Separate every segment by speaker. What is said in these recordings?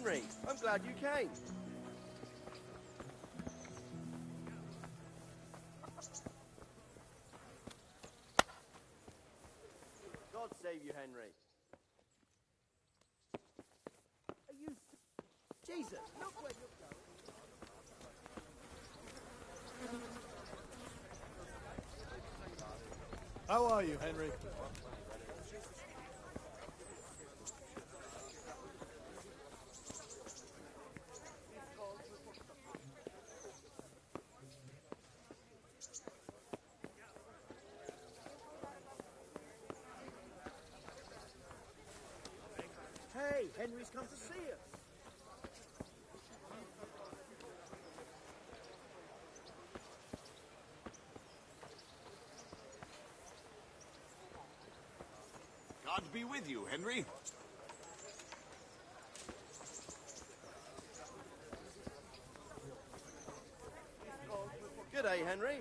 Speaker 1: Henry. I'm glad you came. God save you, Henry. Are you... Jesus, look where you're going.
Speaker 2: How are you, Henry?
Speaker 1: Hey, Henry's come to see us.
Speaker 3: God be with you, Henry.
Speaker 1: Good day, Henry.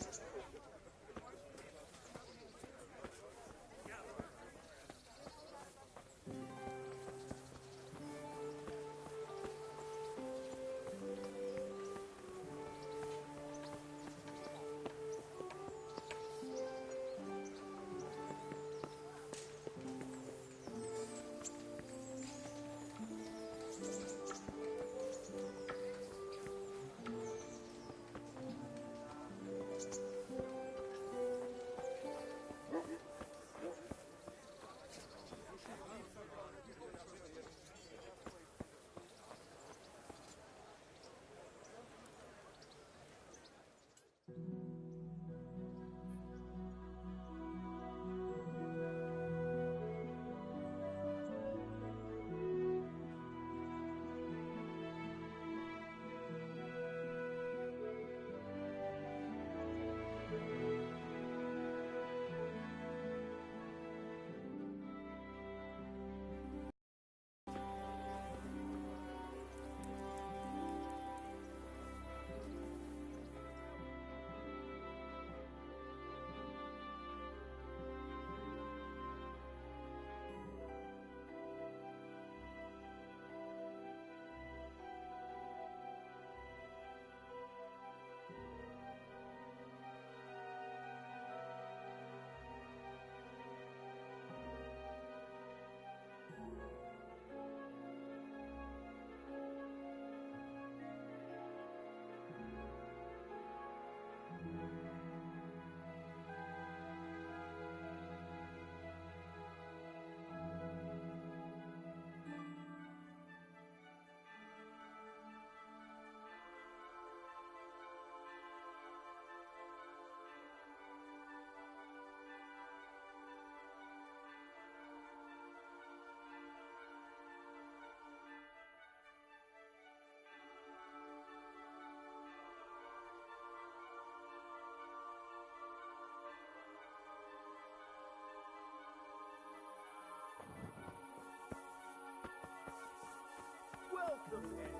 Speaker 1: Welcome, Henry.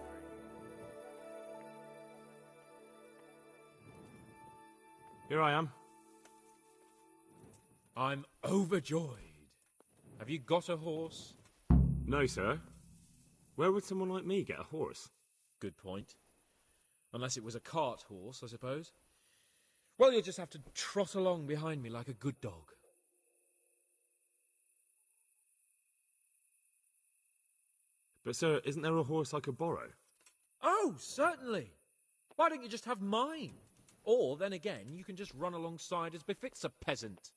Speaker 4: Here I am. I'm overjoyed. Have you got a horse?
Speaker 5: No, sir. Where would someone like me get a horse?
Speaker 4: Good point. Unless it was a cart horse, I suppose. Well, you'll just have to trot along behind me like a good dog.
Speaker 5: But, sir, isn't there a horse I could borrow?
Speaker 4: Oh, certainly. Why don't you just have mine? Or, then again, you can just run alongside as befits a peasant.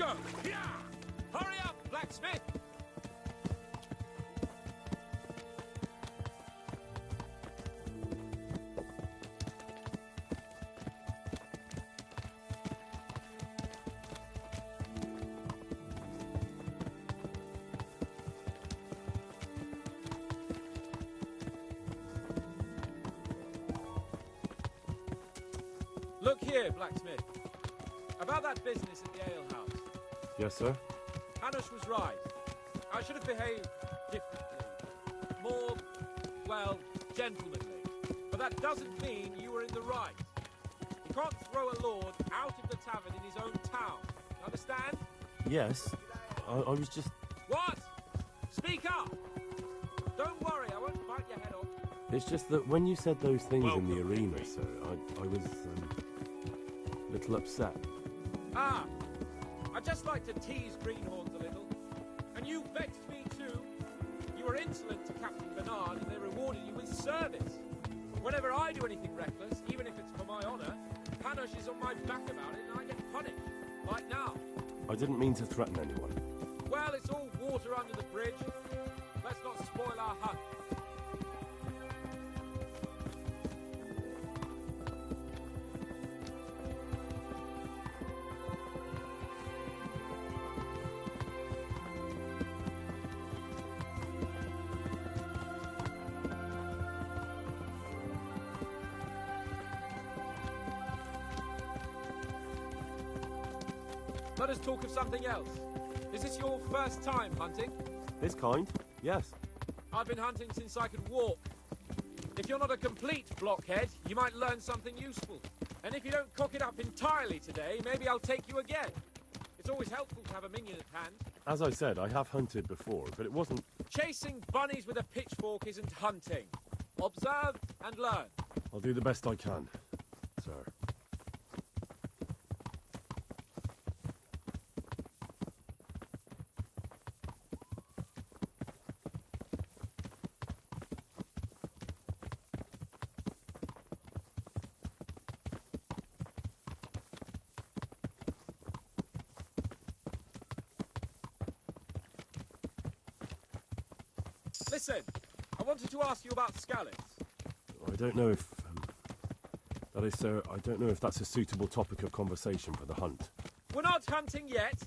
Speaker 4: go! Hurry up, blacksmith! Look here, blacksmith. About that business at the alehouse.
Speaker 5: Yes, sir?
Speaker 4: Hanush was right. I should have behaved differently. More, well, gentlemanly. But that doesn't mean you were in the right. You can't throw a lord out of the tavern in his own town. Understand?
Speaker 5: Yes. I was just...
Speaker 4: What? Speak up! Don't worry, I won't bite your head off.
Speaker 5: It's just that when you said those things in the arena, sir, I was, a little upset.
Speaker 4: Ah! I just like to tease greenhorns a little. And you vexed me too. You were insolent to Captain Bernard and they rewarded you with service. Whenever I do anything reckless, even if it's for my honour, Hanush is on my back about it and I get punished. Like now.
Speaker 5: I didn't mean to threaten anyone.
Speaker 4: Well, it's all water under the bridge. Let's not spoil our hunt. Let us talk of something else. Is this your first time hunting?
Speaker 5: This kind? Yes.
Speaker 4: I've been hunting since I could walk. If you're not a complete blockhead, you might learn something useful. And if you don't cock it up entirely today, maybe I'll take you again. It's always helpful to have a minion at hand.
Speaker 5: As I said, I have hunted before, but it wasn't...
Speaker 4: Chasing bunnies with a pitchfork isn't hunting. Observe and learn.
Speaker 5: I'll do the best I can, sir.
Speaker 4: Listen, I wanted to ask you about scallops.
Speaker 5: I don't know if... that is, sir, I don't know if that's a suitable topic of conversation for the hunt.
Speaker 4: We're not hunting yet.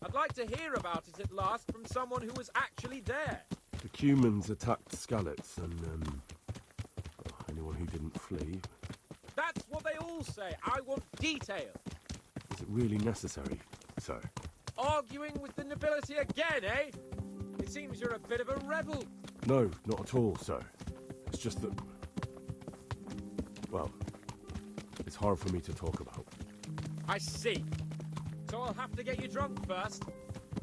Speaker 4: I'd like to hear about it at last from someone who was actually there.
Speaker 5: The Cumans attacked Scallots, and, anyone who didn't flee.
Speaker 4: That's what they all say. I want detail.
Speaker 5: Is it really necessary, sir?
Speaker 4: Arguing with the nobility again, eh? It seems you're a bit of a rebel.
Speaker 5: No, not at all, sir. It's just that... well, it's hard for me to talk about.
Speaker 4: I see. So I'll have to get you drunk first.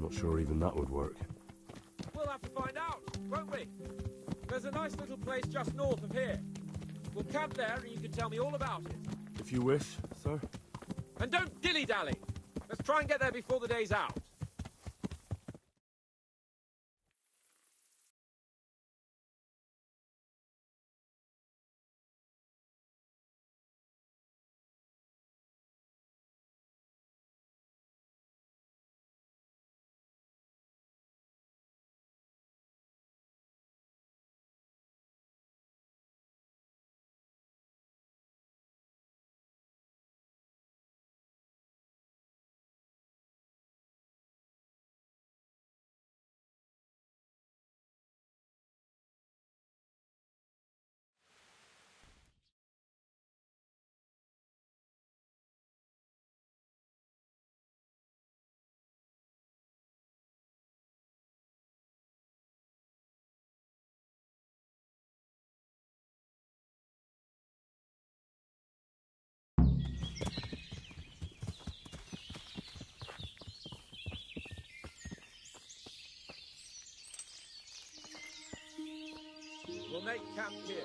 Speaker 5: Not sure even that would work.
Speaker 4: We'll have to find out, won't we? There's a nice little place just north of here. We'll camp there and you can tell me all about it.
Speaker 5: If you wish, sir.
Speaker 4: And don't dilly-dally. Let's try and get there before the day's out. We'll make camp here.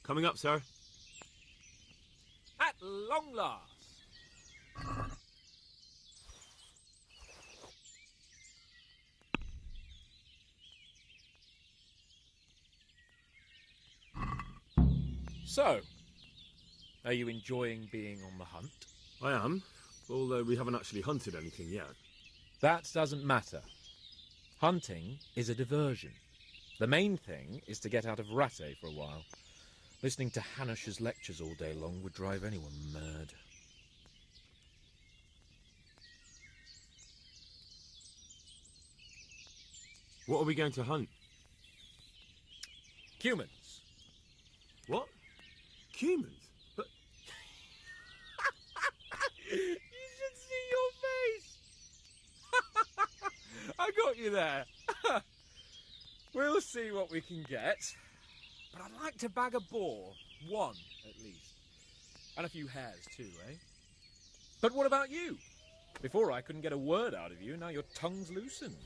Speaker 5: Coming up, sir.
Speaker 4: At long last. So, are you enjoying being on the hunt?
Speaker 5: I am, although we haven't actually hunted anything yet.
Speaker 4: That doesn't matter. Hunting is a diversion. The main thing is to get out of Rattay for a while. Listening to Hanush's lectures all day long would drive anyone mad.
Speaker 5: What are we going to hunt?
Speaker 4: Humans.
Speaker 5: What? Humans? But
Speaker 4: You should see your face! I got you there. We'll see what we can get. But I'd like to bag a boar. One, at least. And a few hares, too, eh? But what about you? Before I couldn't get a word out of you, now your tongue's loosened.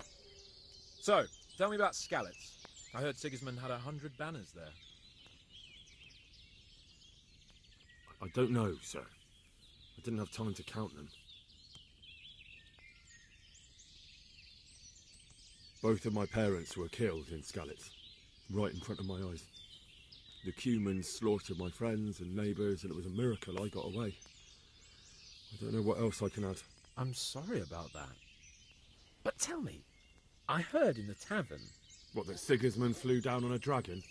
Speaker 4: So, tell me about Skalitz. I heard Sigismund had 100 banners there.
Speaker 5: I don't know, sir. I didn't have time to count them. Both of my parents were killed in Skalitz, right in front of my eyes. The Cumans slaughtered my friends and neighbours, and it was a miracle I got away. I don't know what else I can add.
Speaker 4: I'm sorry about that. But tell me, I heard in the tavern...
Speaker 5: What, that Sigismund flew down on a dragon?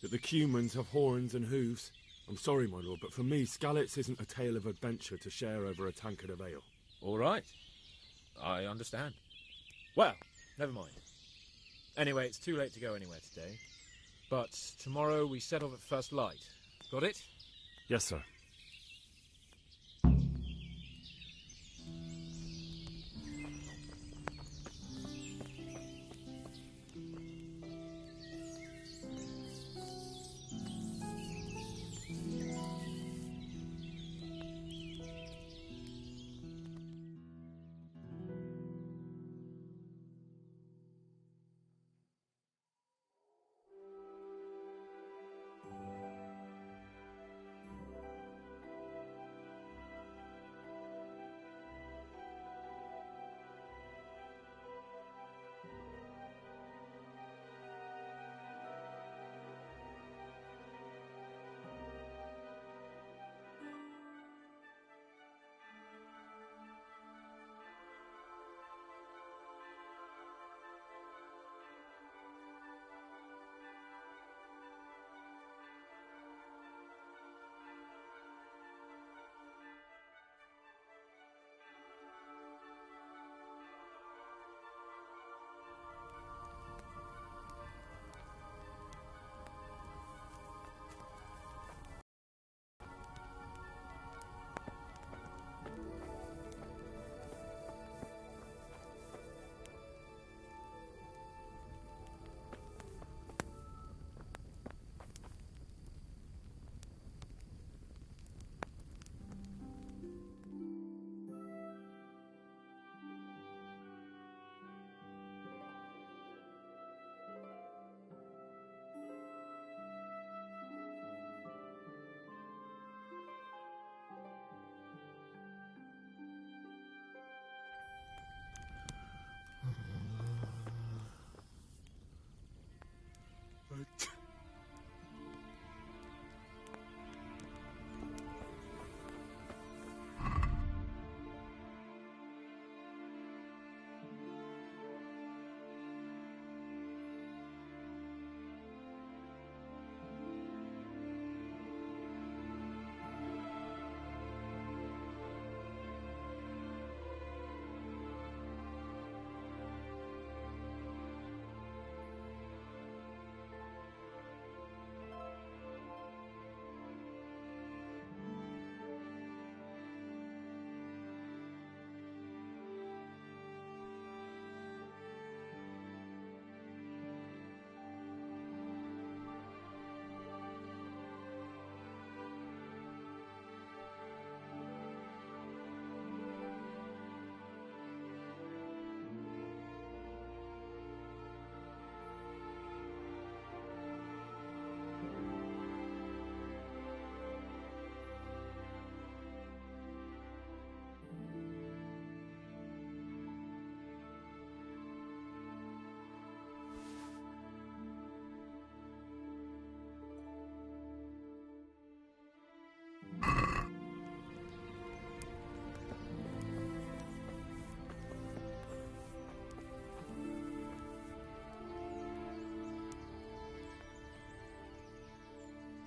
Speaker 5: That the Cumans have horns and hooves? I'm sorry, my lord, but for me, Skalitz isn't a tale of adventure to share over a tankard of ale.
Speaker 4: All right. I understand. Well, never mind. Anyway, it's too late to go anywhere today. But tomorrow we set off at first light. Got it?
Speaker 5: Yes, sir.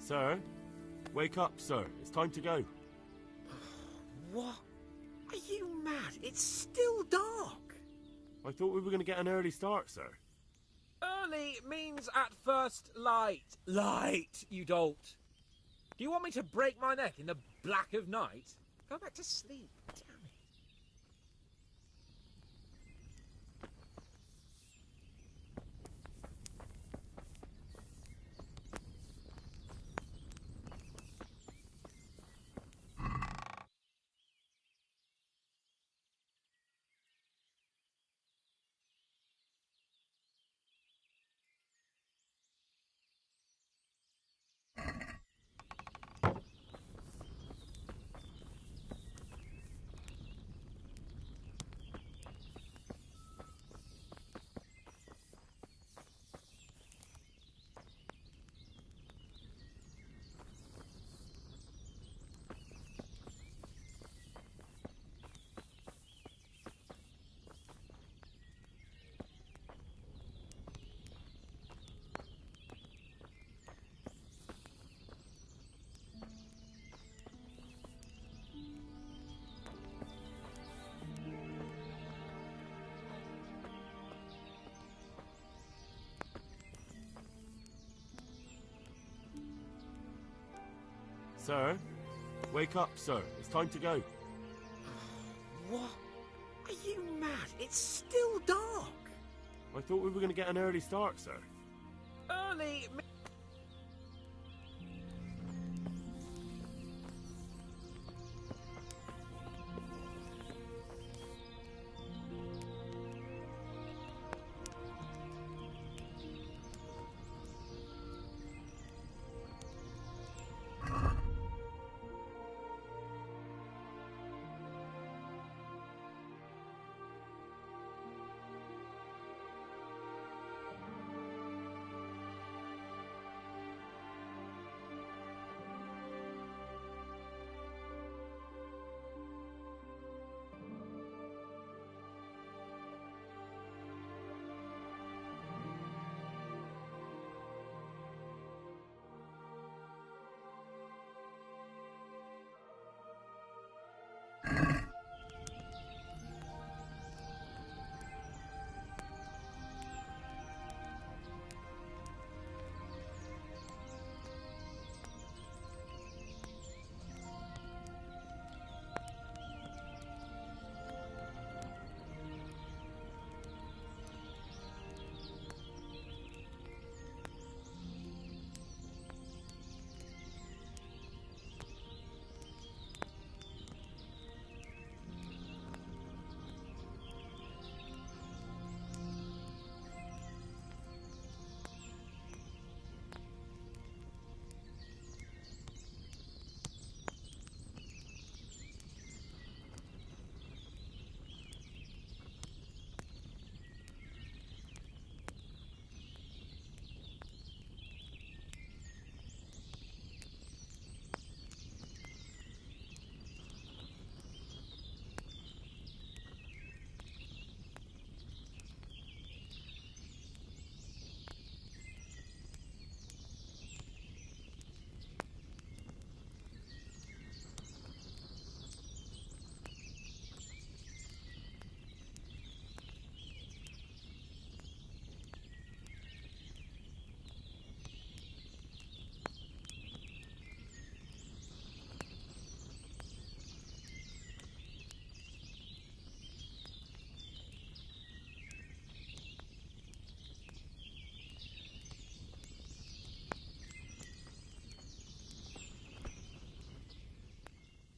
Speaker 5: Sir? Wake up, sir. It's time to go.
Speaker 1: What? Are you mad? It's still dark.
Speaker 5: I thought we were going to get an early start, sir.
Speaker 4: Early means at first light. Light, you dolt. Do you want me to break my neck in the black of night? Go back to sleep. Damn it.
Speaker 5: Sir? Wake up, sir. It's time to go.
Speaker 1: What? Are you mad? It's still dark.
Speaker 5: I thought we were going to get an early start, sir.
Speaker 4: Early...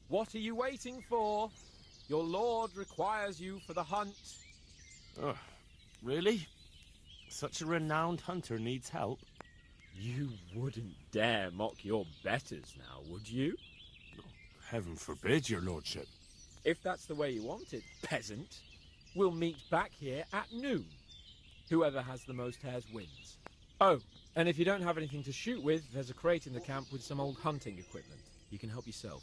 Speaker 4: What are you waiting for? Your lord requires you for the hunt.
Speaker 5: Oh, really? Such a renowned hunter needs help?
Speaker 4: You wouldn't dare mock your betters now, would you?
Speaker 5: Heaven forbid, your lordship.
Speaker 4: If that's the way you want it, peasant, we'll meet back here at noon. Whoever has the most hares wins. Oh, and if you don't have anything to shoot with, there's a crate in the camp with some old hunting equipment. You can help yourself.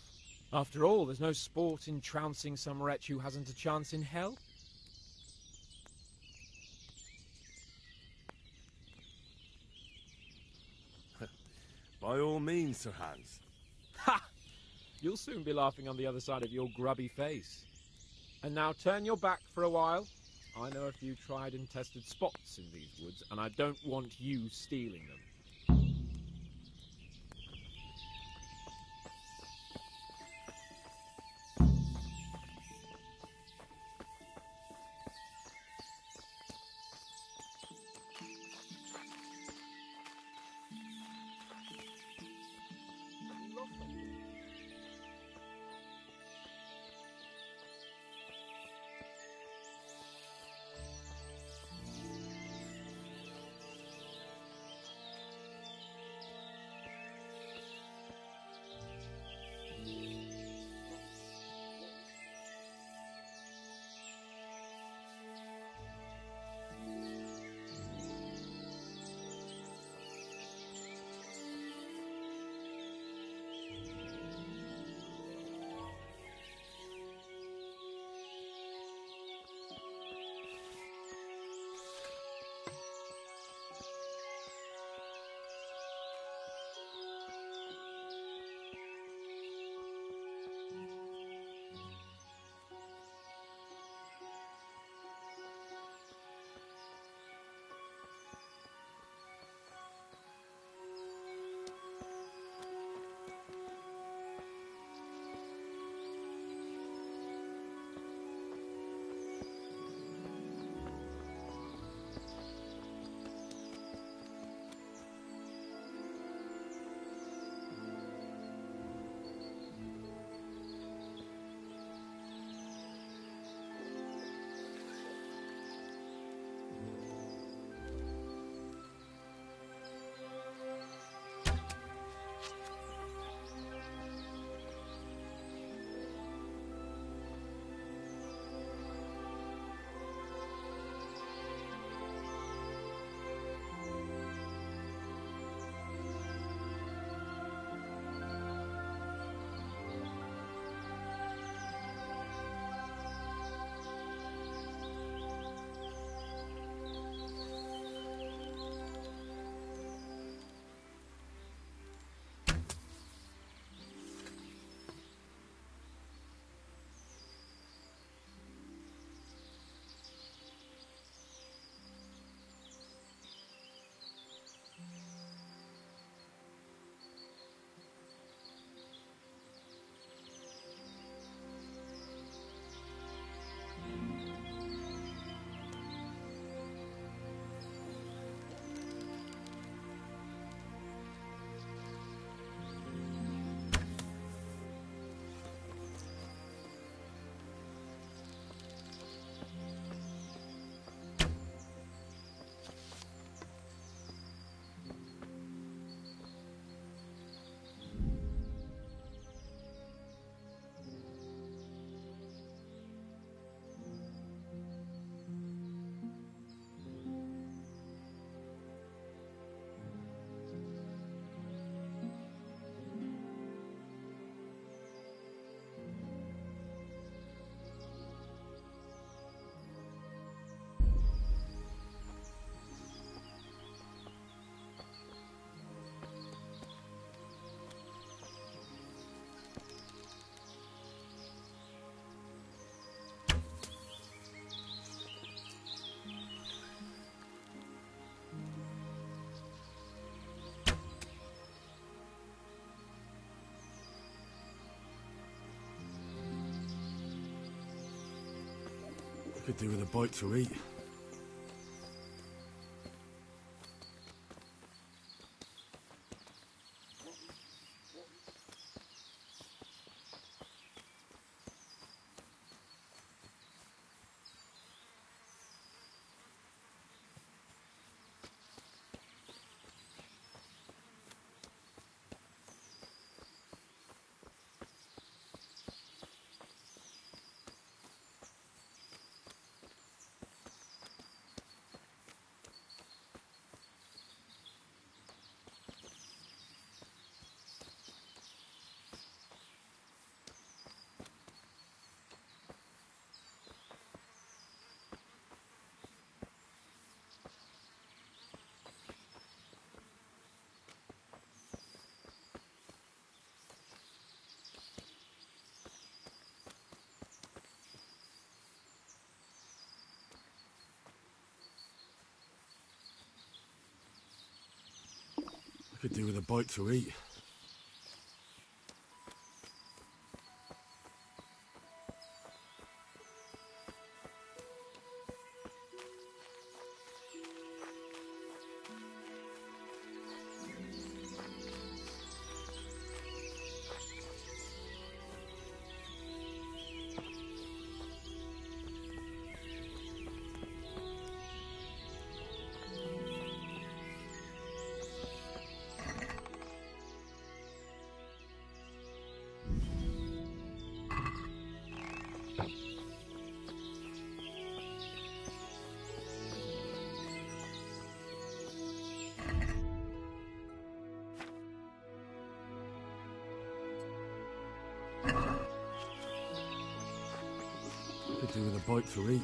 Speaker 4: After all, there's no sport in trouncing some wretch who hasn't a chance in hell.
Speaker 5: By all means, Sir Hans.
Speaker 4: Ha! You'll soon be laughing on the other side of your grubby face. And now turn your back for a while. I know a few tried and tested spots in these woods, and I don't want you stealing them.
Speaker 5: Could do with a bite to eat. Could do with a bite to eat. Could do with a bite to eat.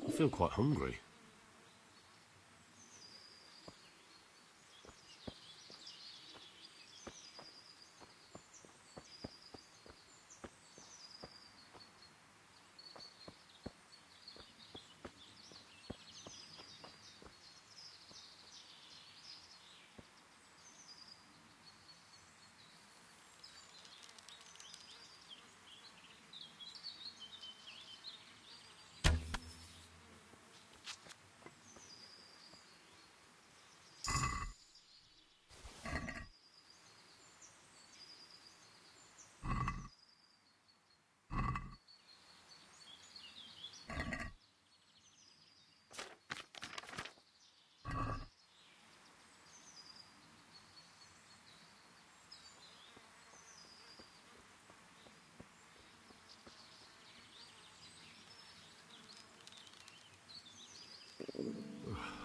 Speaker 5: I feel quite hungry.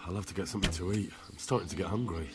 Speaker 5: I'll have to get something to eat. I'm starting to get hungry.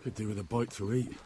Speaker 5: Could do with a bite to eat.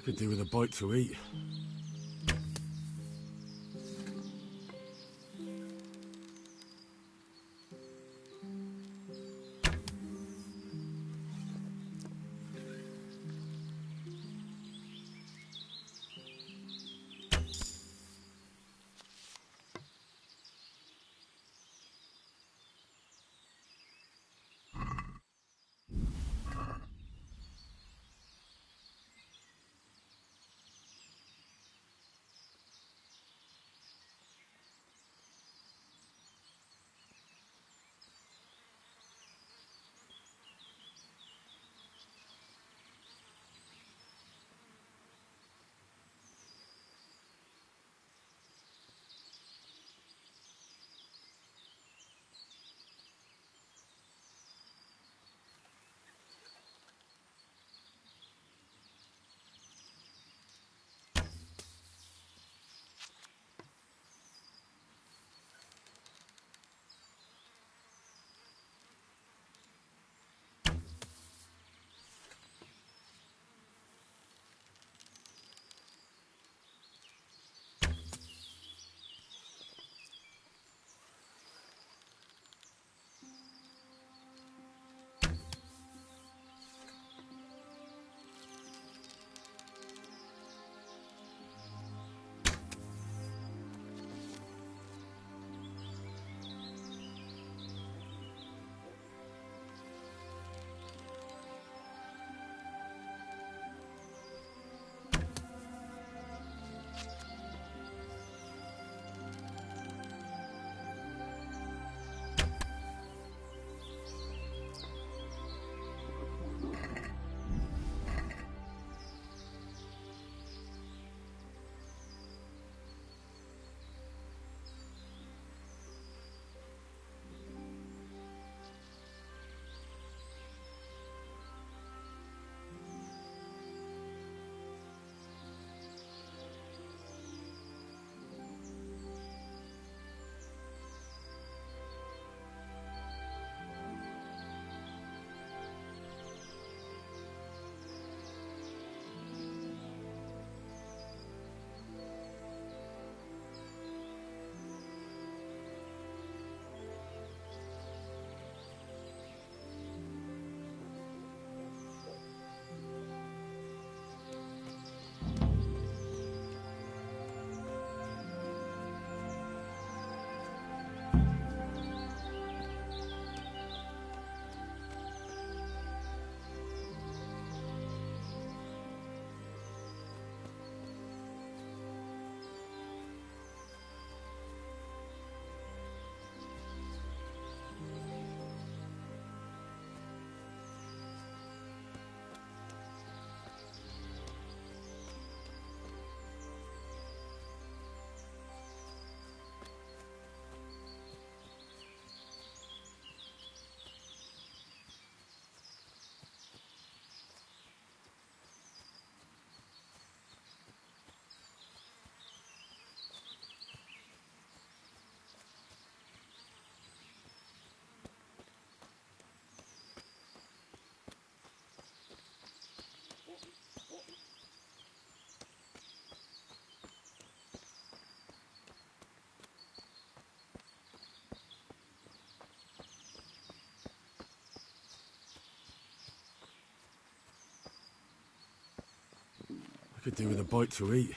Speaker 5: Could do with a bite to eat. Could do with a bite to eat.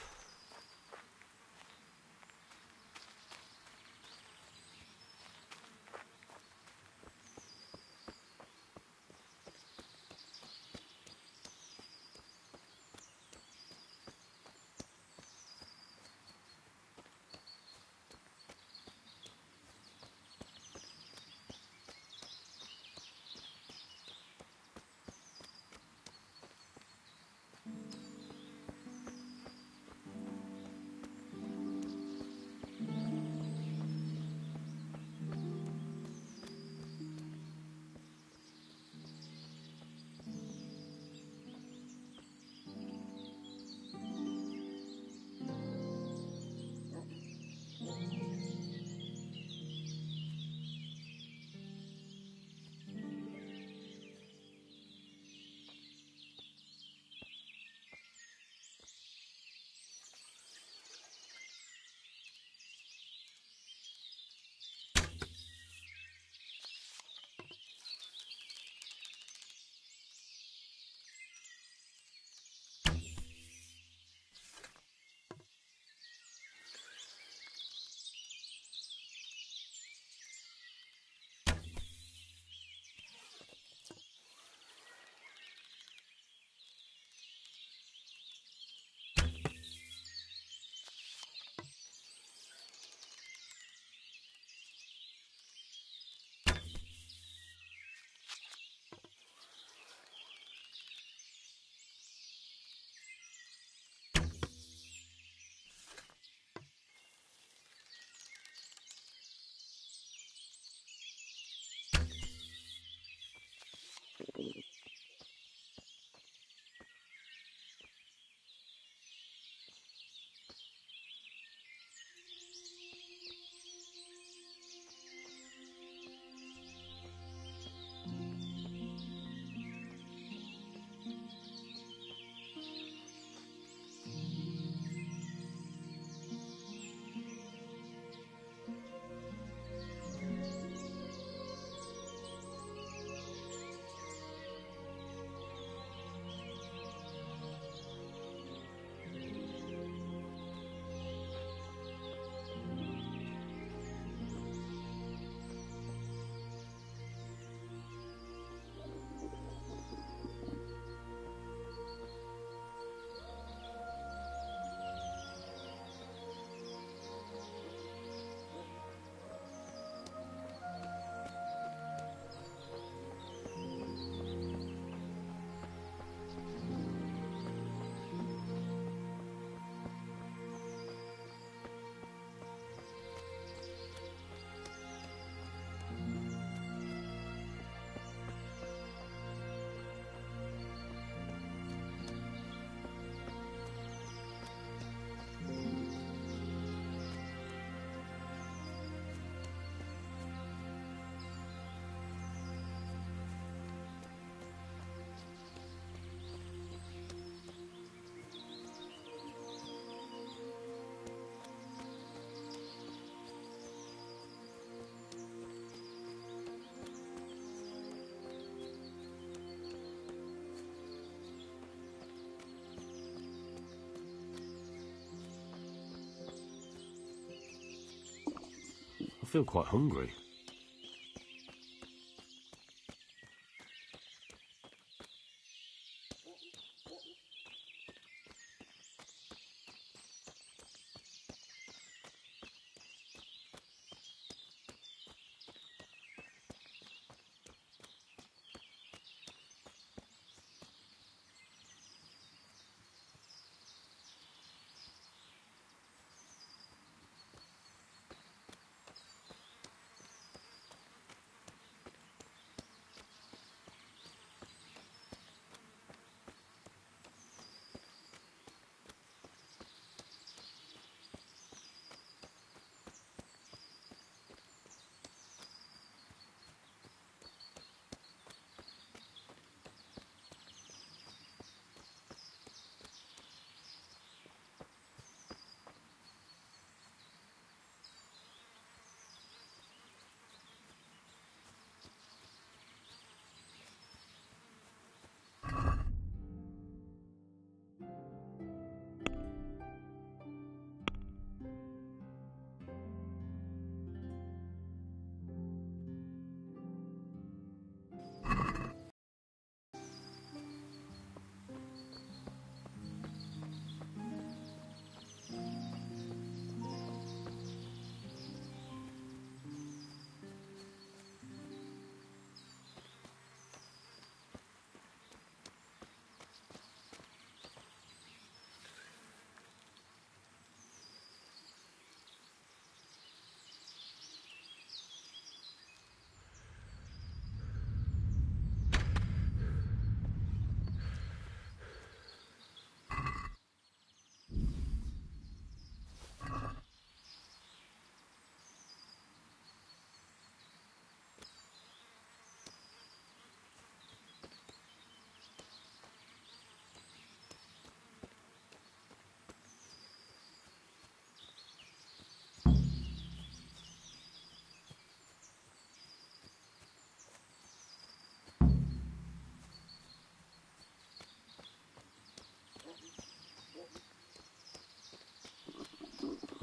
Speaker 2: I feel quite hungry.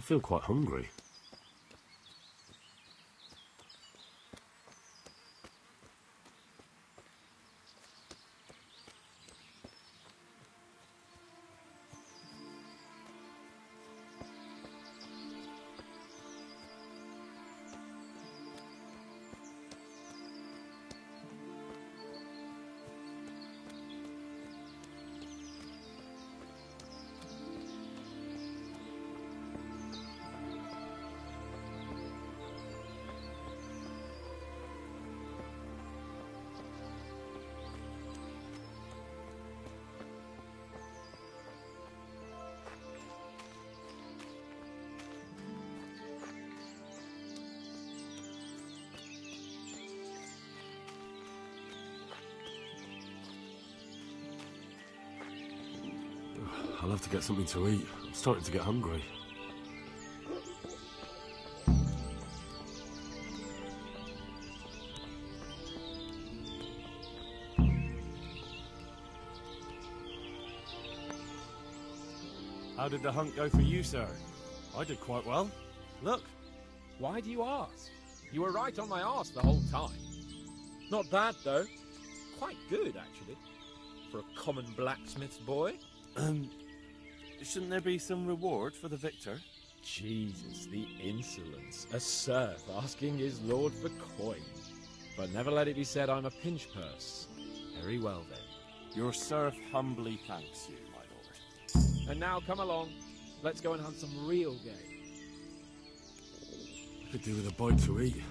Speaker 2: feel quite hungry. I'll have to get something to eat. I'm starting to get hungry.
Speaker 6: How did the hunt go for you, sir? I did quite well. Look.
Speaker 4: Why do you ask? You were right on my arse the whole time. Not bad, though. Quite good, actually. For a common blacksmith's boy.
Speaker 6: Shouldn't there be some reward for the victor?
Speaker 4: Jesus, the insolence. A serf asking his lord for coin. But never let it be said I'm a pinch purse. Very well, then.
Speaker 6: Your serf humbly thanks you, my lord.
Speaker 4: And now come along. Let's go and hunt some real game.
Speaker 5: I could do with a bite to eat.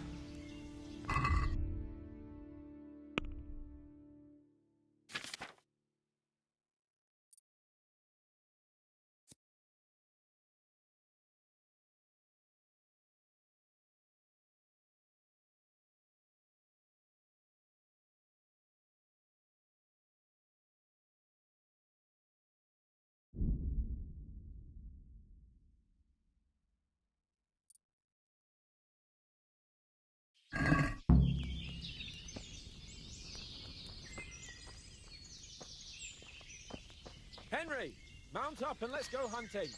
Speaker 4: Henry, mount up and let's go hunting.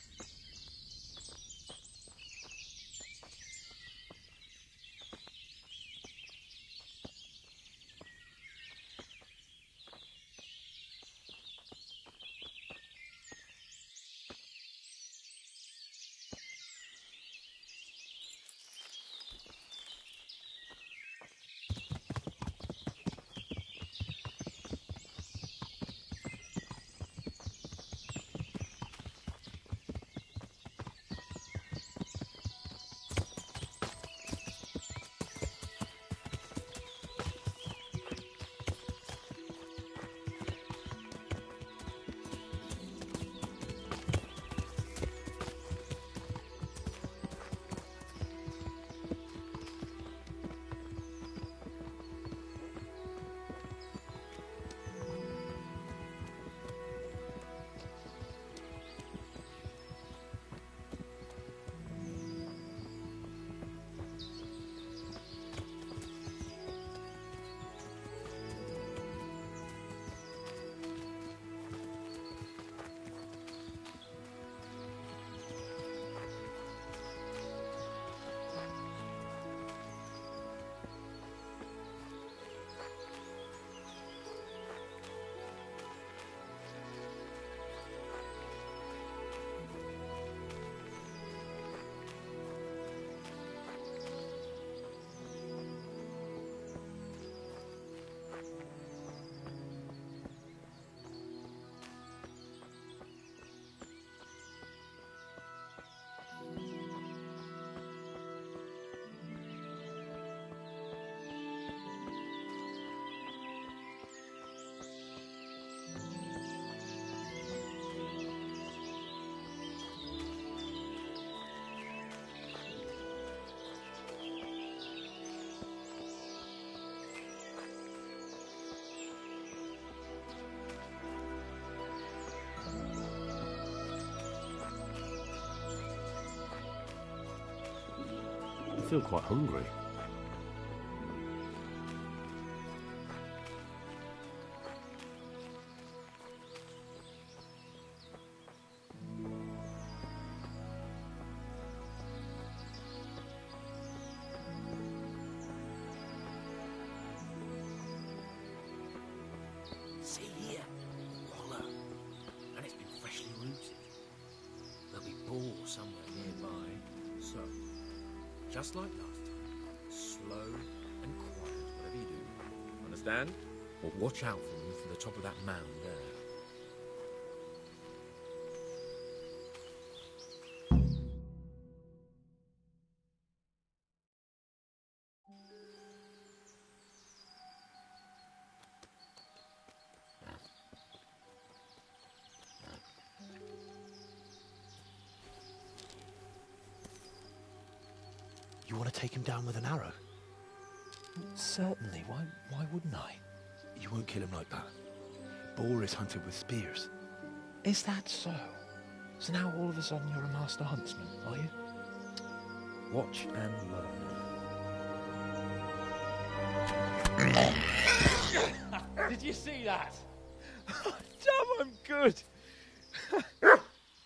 Speaker 2: I feel quite hungry.
Speaker 4: just like last time. Slow and quiet, whatever you do. Understand? But watch out for them from the top of that mound there.
Speaker 1: You want to take him down with an arrow?
Speaker 7: Certainly. Why wouldn't I?
Speaker 1: You won't kill him like that. Boar is hunted with spears.
Speaker 7: Is that so? So now all of a sudden you're a master huntsman, are you?
Speaker 1: Watch and learn.
Speaker 7: Did you see that? Damn, I'm good.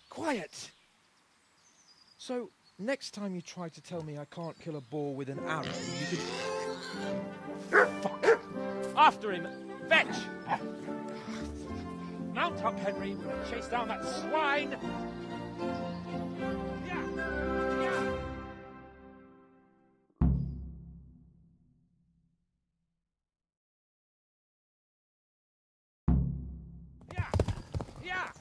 Speaker 7: Quiet. So, next time you try to tell me I can't kill a boar with an arrow, you can... Fuck.
Speaker 4: After him! Fetch! Mount up, Henry. We're going to chase down that swine! Yeah! Yeah! Yeah! Yeah!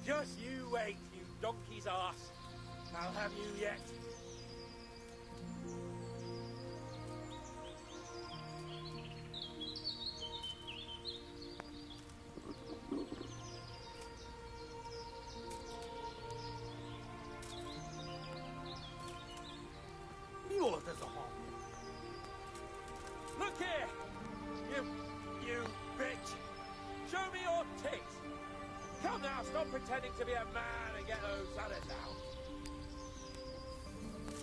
Speaker 4: Just you wait, you donkey's arse. I'll have you yet. Look here! You bitch! Show me your tits! Come now, stop pretending to be a man and get those others out.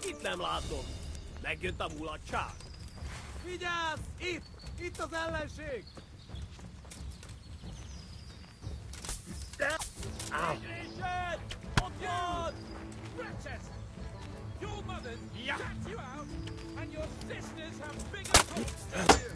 Speaker 8: Itt nem látom. Megjött a mulatság.
Speaker 4: Vigyázz! Itt az ellenség! Ignition! Ott van! Wretches! Your mothers cat you out, and your sisters have bigger thoughts than you!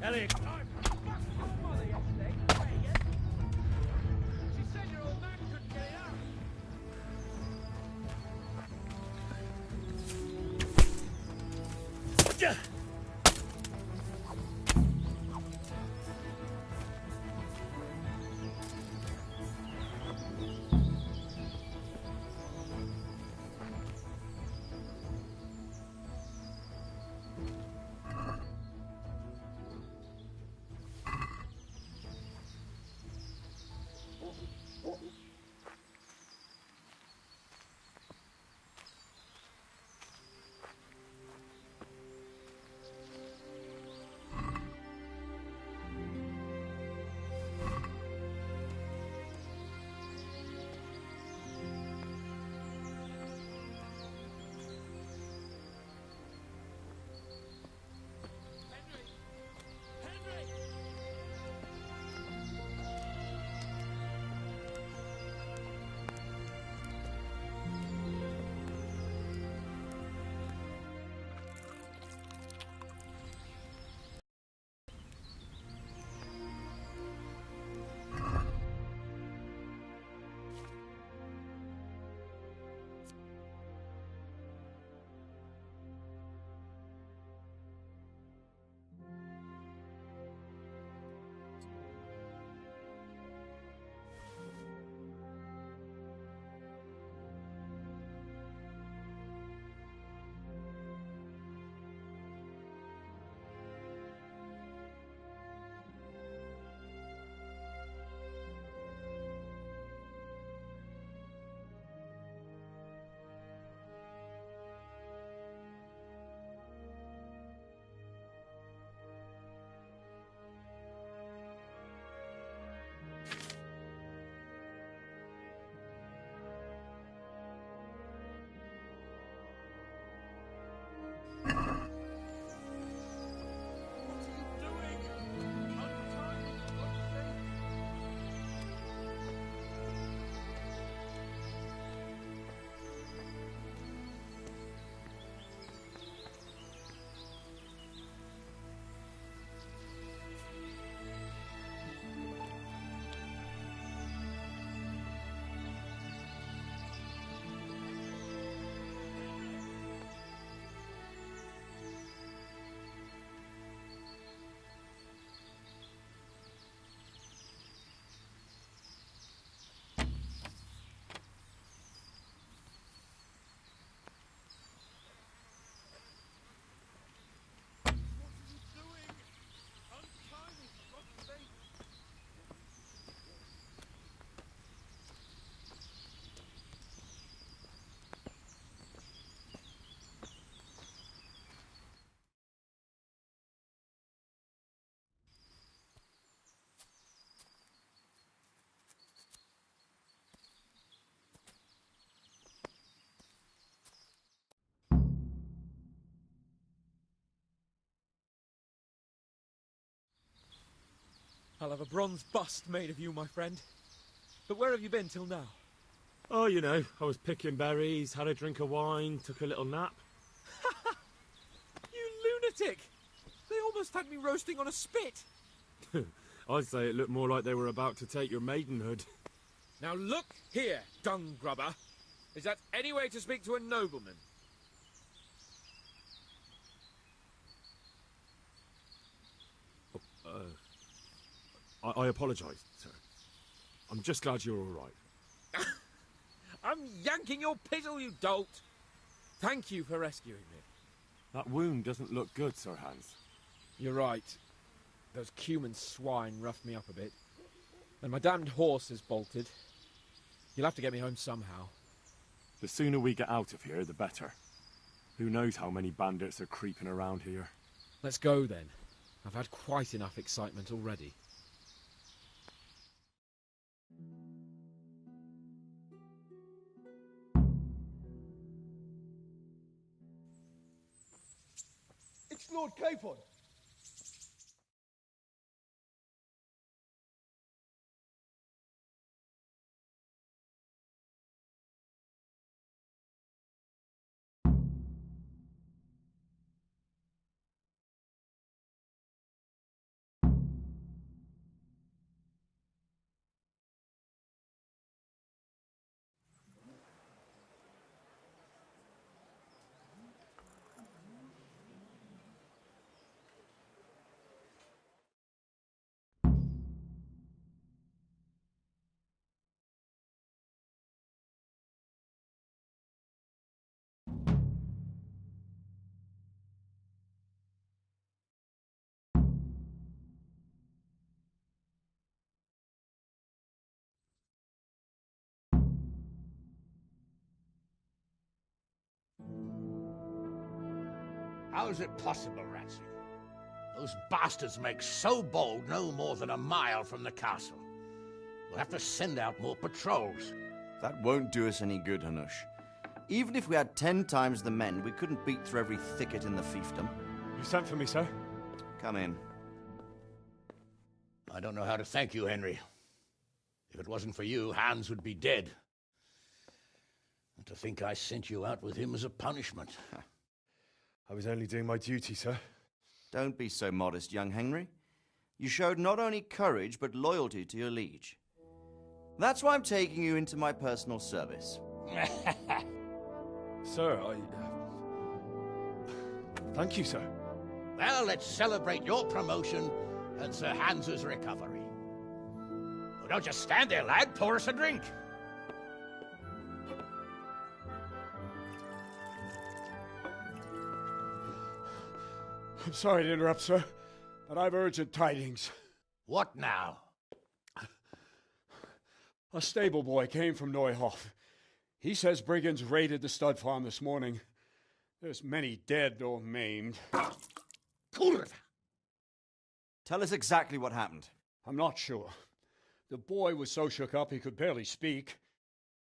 Speaker 4: Ellie! I fucked your mother yesterday, faggot! She said your old man couldn't get it out! I'll have a bronze bust made of you, my friend. But where have you been till now?
Speaker 6: Oh, you know, I was picking berries, had a drink of wine, took a little nap.
Speaker 4: You lunatic! They almost had me roasting on a spit!
Speaker 6: I'd say it looked more like they were about to take your maidenhood.
Speaker 4: Now look here, dung grubber. Is that any way to speak to a nobleman?
Speaker 6: I apologise, sir. I'm just glad you're all right.
Speaker 4: I'm yanking your pizzle, you dolt! Thank you for rescuing me.
Speaker 6: That wound doesn't look good, Sir Hans.
Speaker 4: You're right. Those Cuman swine roughed me up a bit. And my damned horse is bolted. You'll have to get me home somehow.
Speaker 6: The sooner we get out of here, the better. Who knows how many bandits are creeping around here.
Speaker 4: Let's go, then. I've had quite enough excitement already.
Speaker 1: It's Lord Capon.
Speaker 3: How is it possible, Ratsy? Those bastards make so bold no more than a mile from the castle. We'll have to send out more patrols.
Speaker 8: That won't do us any good, Hanush. Even if we had 10 times the men, we couldn't beat through every thicket in the fiefdom.
Speaker 6: You sent for me, sir?
Speaker 8: Come in.
Speaker 3: I don't know how to thank you, Henry. If it wasn't for you, Hans would be dead. And to think I sent you out with him as a punishment.
Speaker 6: I was only doing my duty, sir.
Speaker 8: Don't be so modest, young Henry. You showed not only courage, but loyalty to your liege. That's why I'm taking you into my personal service.
Speaker 6: Sir, thank you, sir.
Speaker 3: Well, let's celebrate your promotion and Sir Hans's recovery. Oh, don't just stand there, lad. Pour us a drink.
Speaker 9: I'm sorry to interrupt, sir, but I've urgent tidings.
Speaker 3: What now?
Speaker 9: A stable boy came from Neuhof. He says brigands raided the stud farm this morning. There's many dead or maimed.
Speaker 3: Kurva!
Speaker 8: Tell us exactly what happened.
Speaker 9: I'm not sure. The boy was so shook up he could barely speak.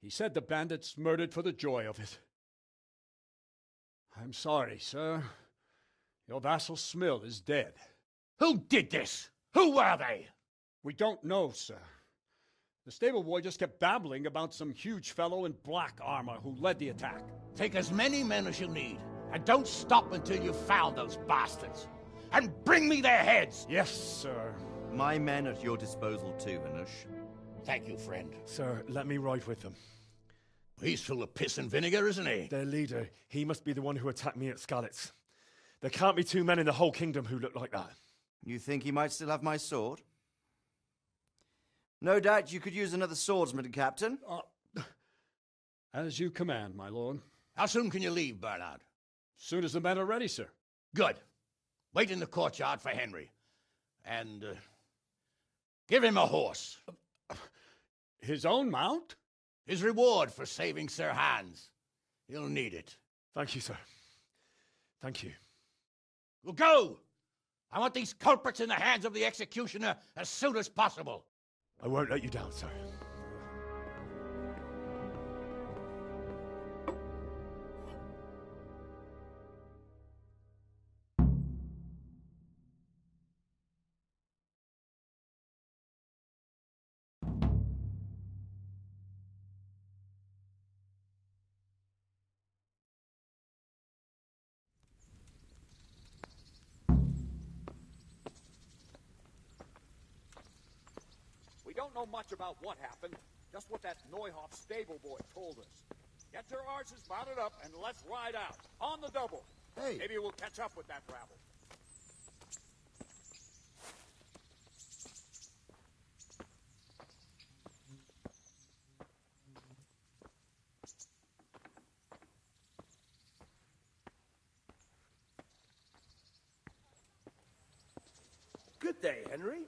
Speaker 9: He said the bandits murdered for the joy of it. I'm sorry, sir. Your vassal Smill is dead.
Speaker 3: Who did this? Who were they?
Speaker 9: We don't know, sir. The stable boy just kept babbling about some huge fellow in black armor who led the attack.
Speaker 3: Take as many men as you need, and don't stop until you've found those bastards. And bring me their heads!
Speaker 9: Yes, sir.
Speaker 8: My men at your disposal too, Hanush.
Speaker 3: Thank you, friend.
Speaker 6: Sir, let me ride with them.
Speaker 3: He's full of piss and vinegar, isn't he?
Speaker 6: Their leader, he must be the one who attacked me at Skalitz. There can't be two men in the whole kingdom who look like that.
Speaker 8: You think he might still have my sword? No doubt you could use another swordsman, Captain.
Speaker 9: As you command, my lord.
Speaker 3: How soon can you leave, Bernard?
Speaker 9: Soon as the men are ready, sir.
Speaker 3: Good. Wait in the courtyard for Henry. And, give him a horse.
Speaker 9: His own mount?
Speaker 3: His reward for saving Sir Hans. He'll need it.
Speaker 6: Thank you, sir. Thank you.
Speaker 3: Well, go! I want these culprits in the hands of the executioner as soon as possible.
Speaker 6: I won't let you down, sir.
Speaker 4: We don't know much about what happened, just what that Neuhoff stable boy told us. Get your horses mounted up and let's ride out, on the double.
Speaker 1: Hey.
Speaker 4: Maybe we'll catch up with that rabble.
Speaker 1: Good day, Henry.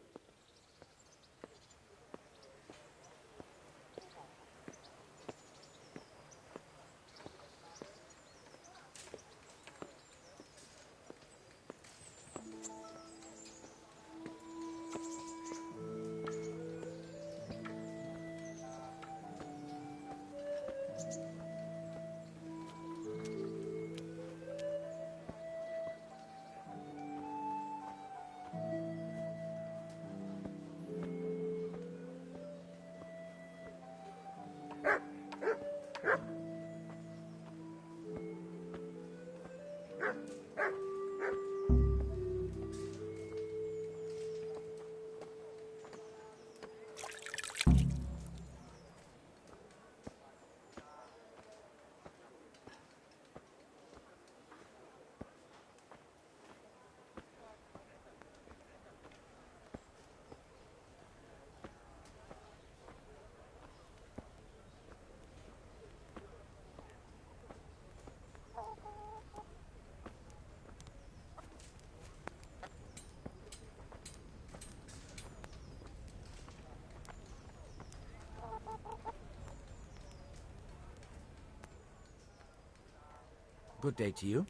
Speaker 1: Good day to you.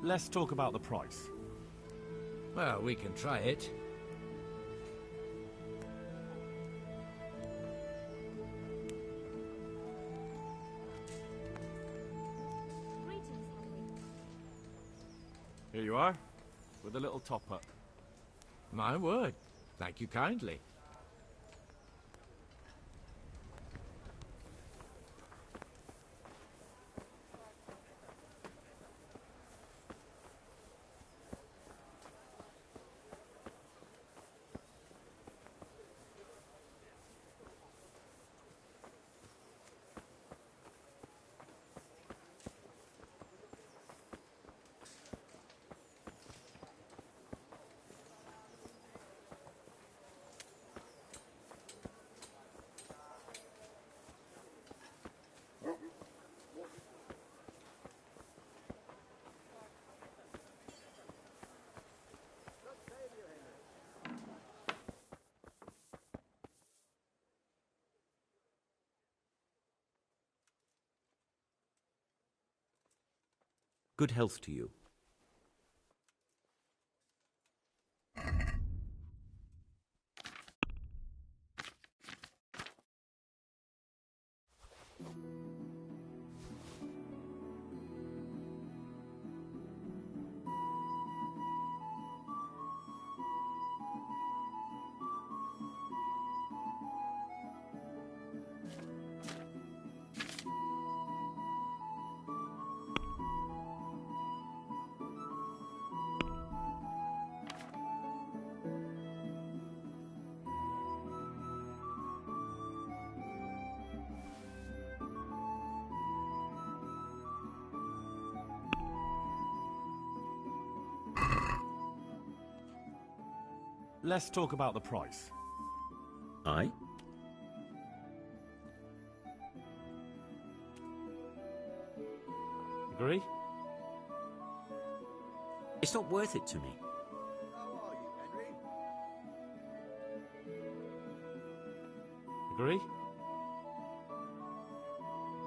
Speaker 6: Let's talk about the price.
Speaker 3: Well, we can try it.
Speaker 6: Here you are, with a little top-up.
Speaker 3: My word. Thank you kindly.
Speaker 1: Good health to you.
Speaker 6: Let's talk about the price.
Speaker 1: Aye?
Speaker 6: Agree?
Speaker 1: It's not worth it to me.
Speaker 3: How are you, Henry?
Speaker 6: Agree?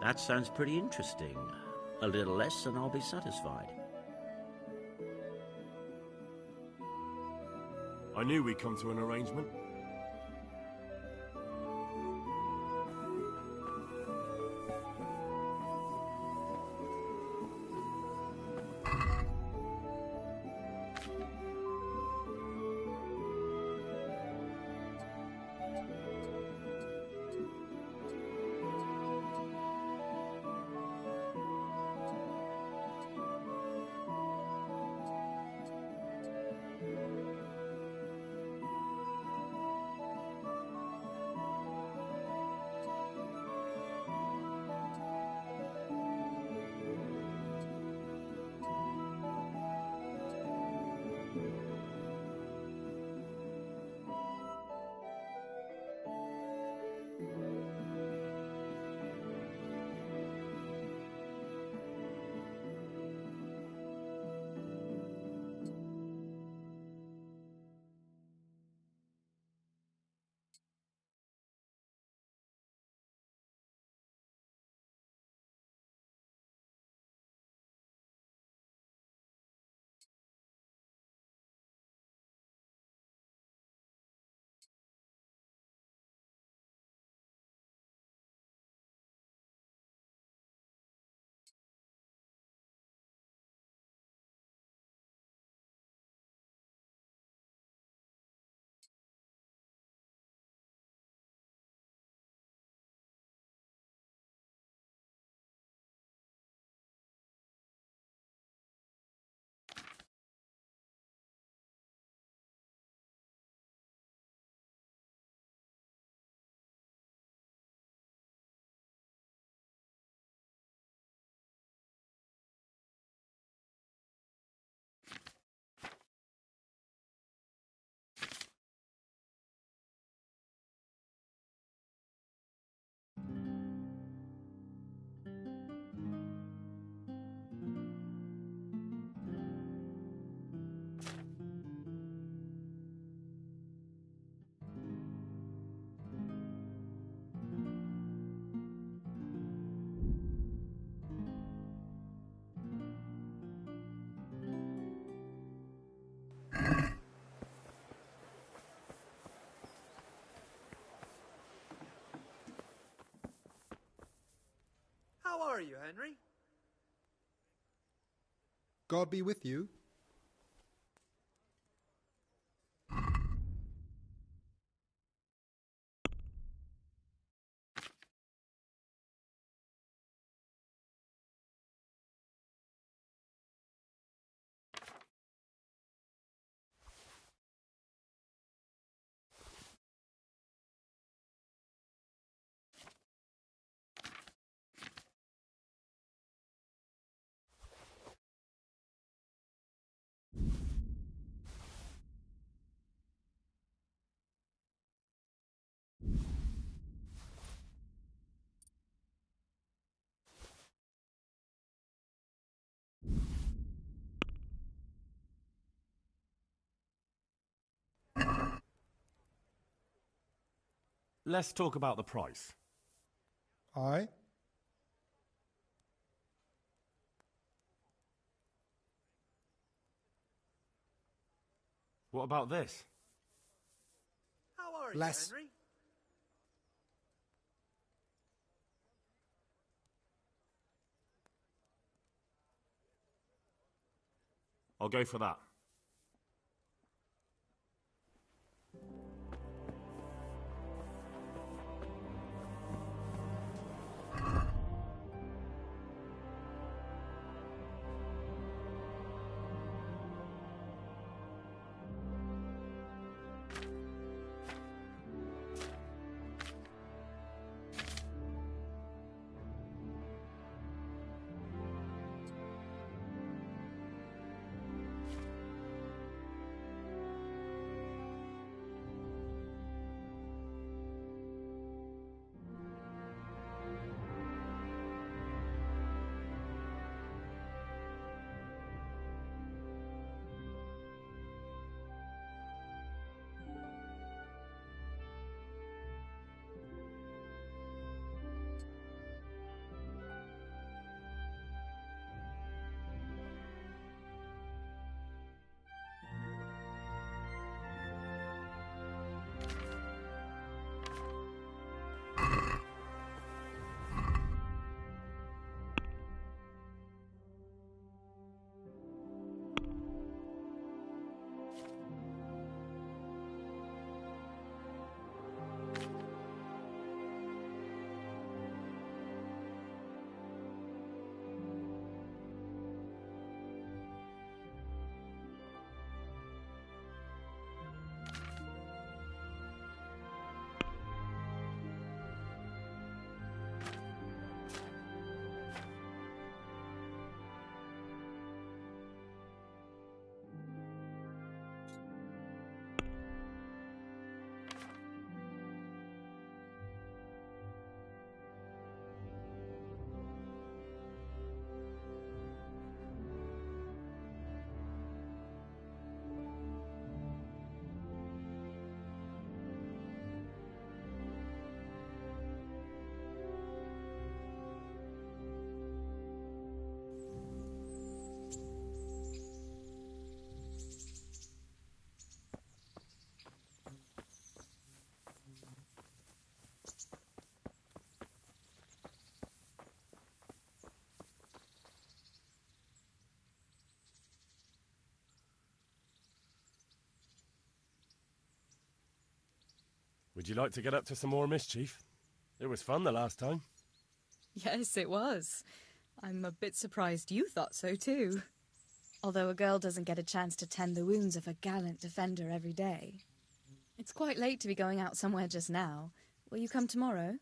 Speaker 1: That sounds pretty interesting. A little less and I'll be satisfied.
Speaker 2: I knew we'd come to an arrangement.
Speaker 10: How are you, Henry?
Speaker 11: God be with you.
Speaker 6: Let's talk about the price.
Speaker 11: Aye?
Speaker 6: What about this?
Speaker 10: How are you,
Speaker 11: Less.
Speaker 10: Henry?
Speaker 6: I'll go for that. Would you like to get up to some more mischief? It was fun the last time.
Speaker 12: Yes, it was. I'm a bit surprised you thought so too. Although a girl doesn't get a chance to tend the wounds of a gallant defender every day. It's quite late to be going out somewhere just now. Will you come tomorrow?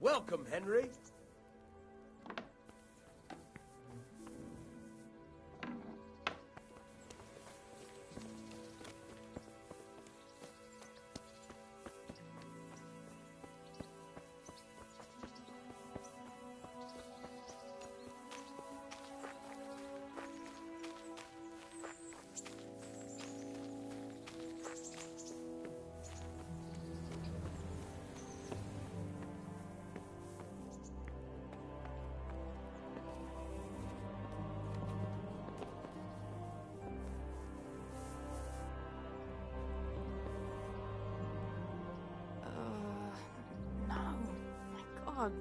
Speaker 13: Welcome, Henry. God.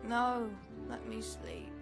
Speaker 13: No, let me sleep.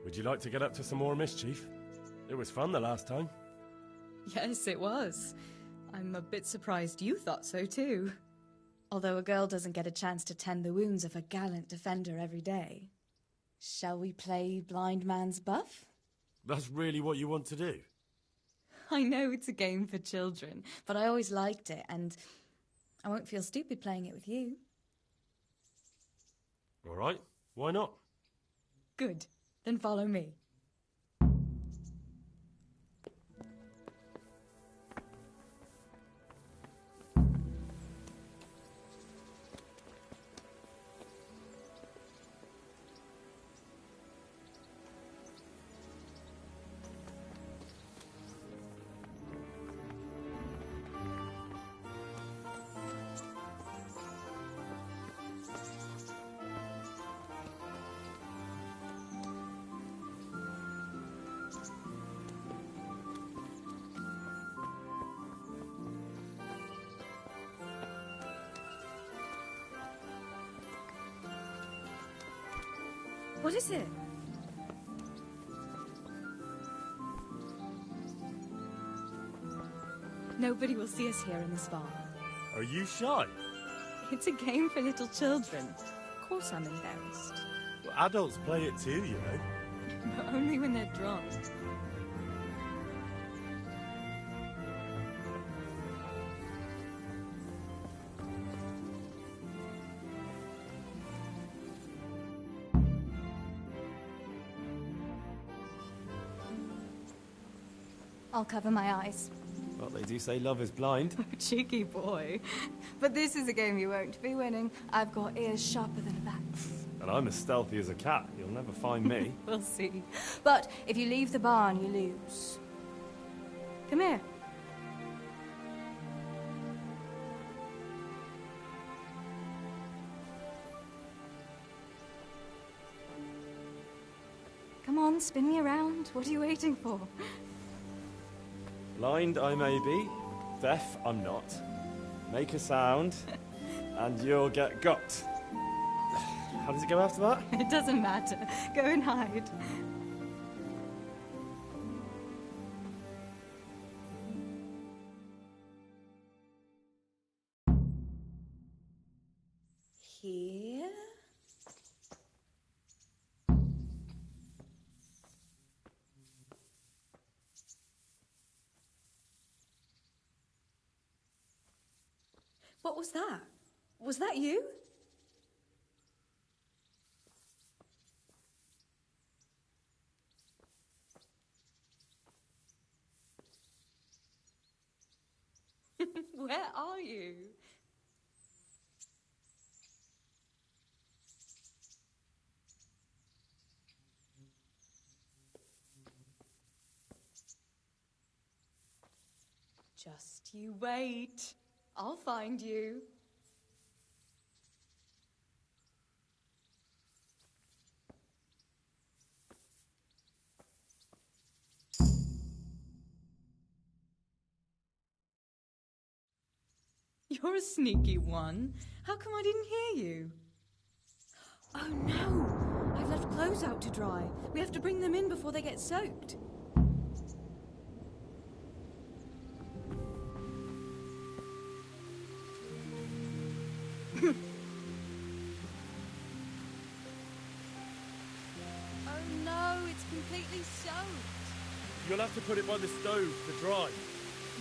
Speaker 6: Would you like to get up to some more mischief? It was fun the last time.
Speaker 12: Yes, it was. I'm a bit surprised you thought so too. Although a girl doesn't get a chance to tend the wounds of a gallant defender every day. Shall we play blind man's buff?
Speaker 6: That's really what you want to do?
Speaker 12: I know it's a game for children, but I always liked it, and I won't feel stupid playing it with you.
Speaker 6: All right, why not?
Speaker 12: Good. Then follow me. What is it? Nobody will see us here in this bar.
Speaker 6: Are you shy?
Speaker 12: It's a game for little children. Of course I'm embarrassed.
Speaker 6: Well, adults play it too, you know.
Speaker 12: But only when they're drunk.
Speaker 13: I'll cover my eyes.
Speaker 6: Well, they do say love is blind.
Speaker 13: Cheeky boy. But this is a game you won't be winning. I've got ears sharper than a bat.
Speaker 6: And I'm as stealthy as a cat. You'll never find me.
Speaker 13: We'll see. But if you leave the barn, you lose. Come here. Come on, spin me around. What are you waiting for?
Speaker 6: Blind I may be, deaf I'm not. Make a sound, and you'll get got. How does it go after that?
Speaker 13: It doesn't matter. Go and hide.
Speaker 12: Here? What was that? Was that you? Where are you? Just you wait. I'll find you. You're a sneaky one. How come I didn't hear you? Oh no! I've left clothes out to dry. We have to bring them in before they get soaked. Oh no, it's completely soaked.
Speaker 6: You'll have to put it by the stove to dry.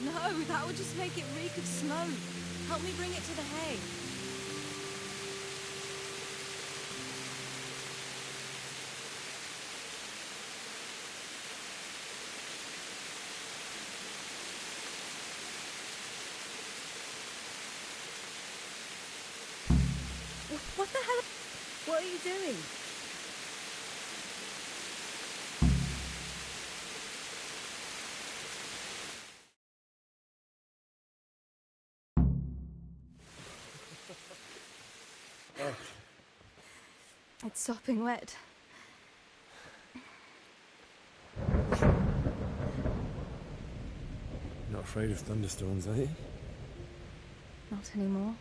Speaker 12: No, that would just make it reek of smoke. Help me bring it to the hay. What the hell? What are you doing?
Speaker 13: It's sopping wet.
Speaker 5: Not afraid of thunderstorms, are you?
Speaker 13: Not anymore.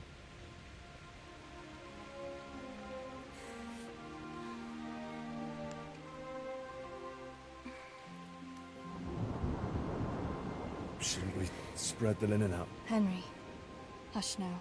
Speaker 5: Shouldn't we spread the linen out?
Speaker 13: Henry, hush now.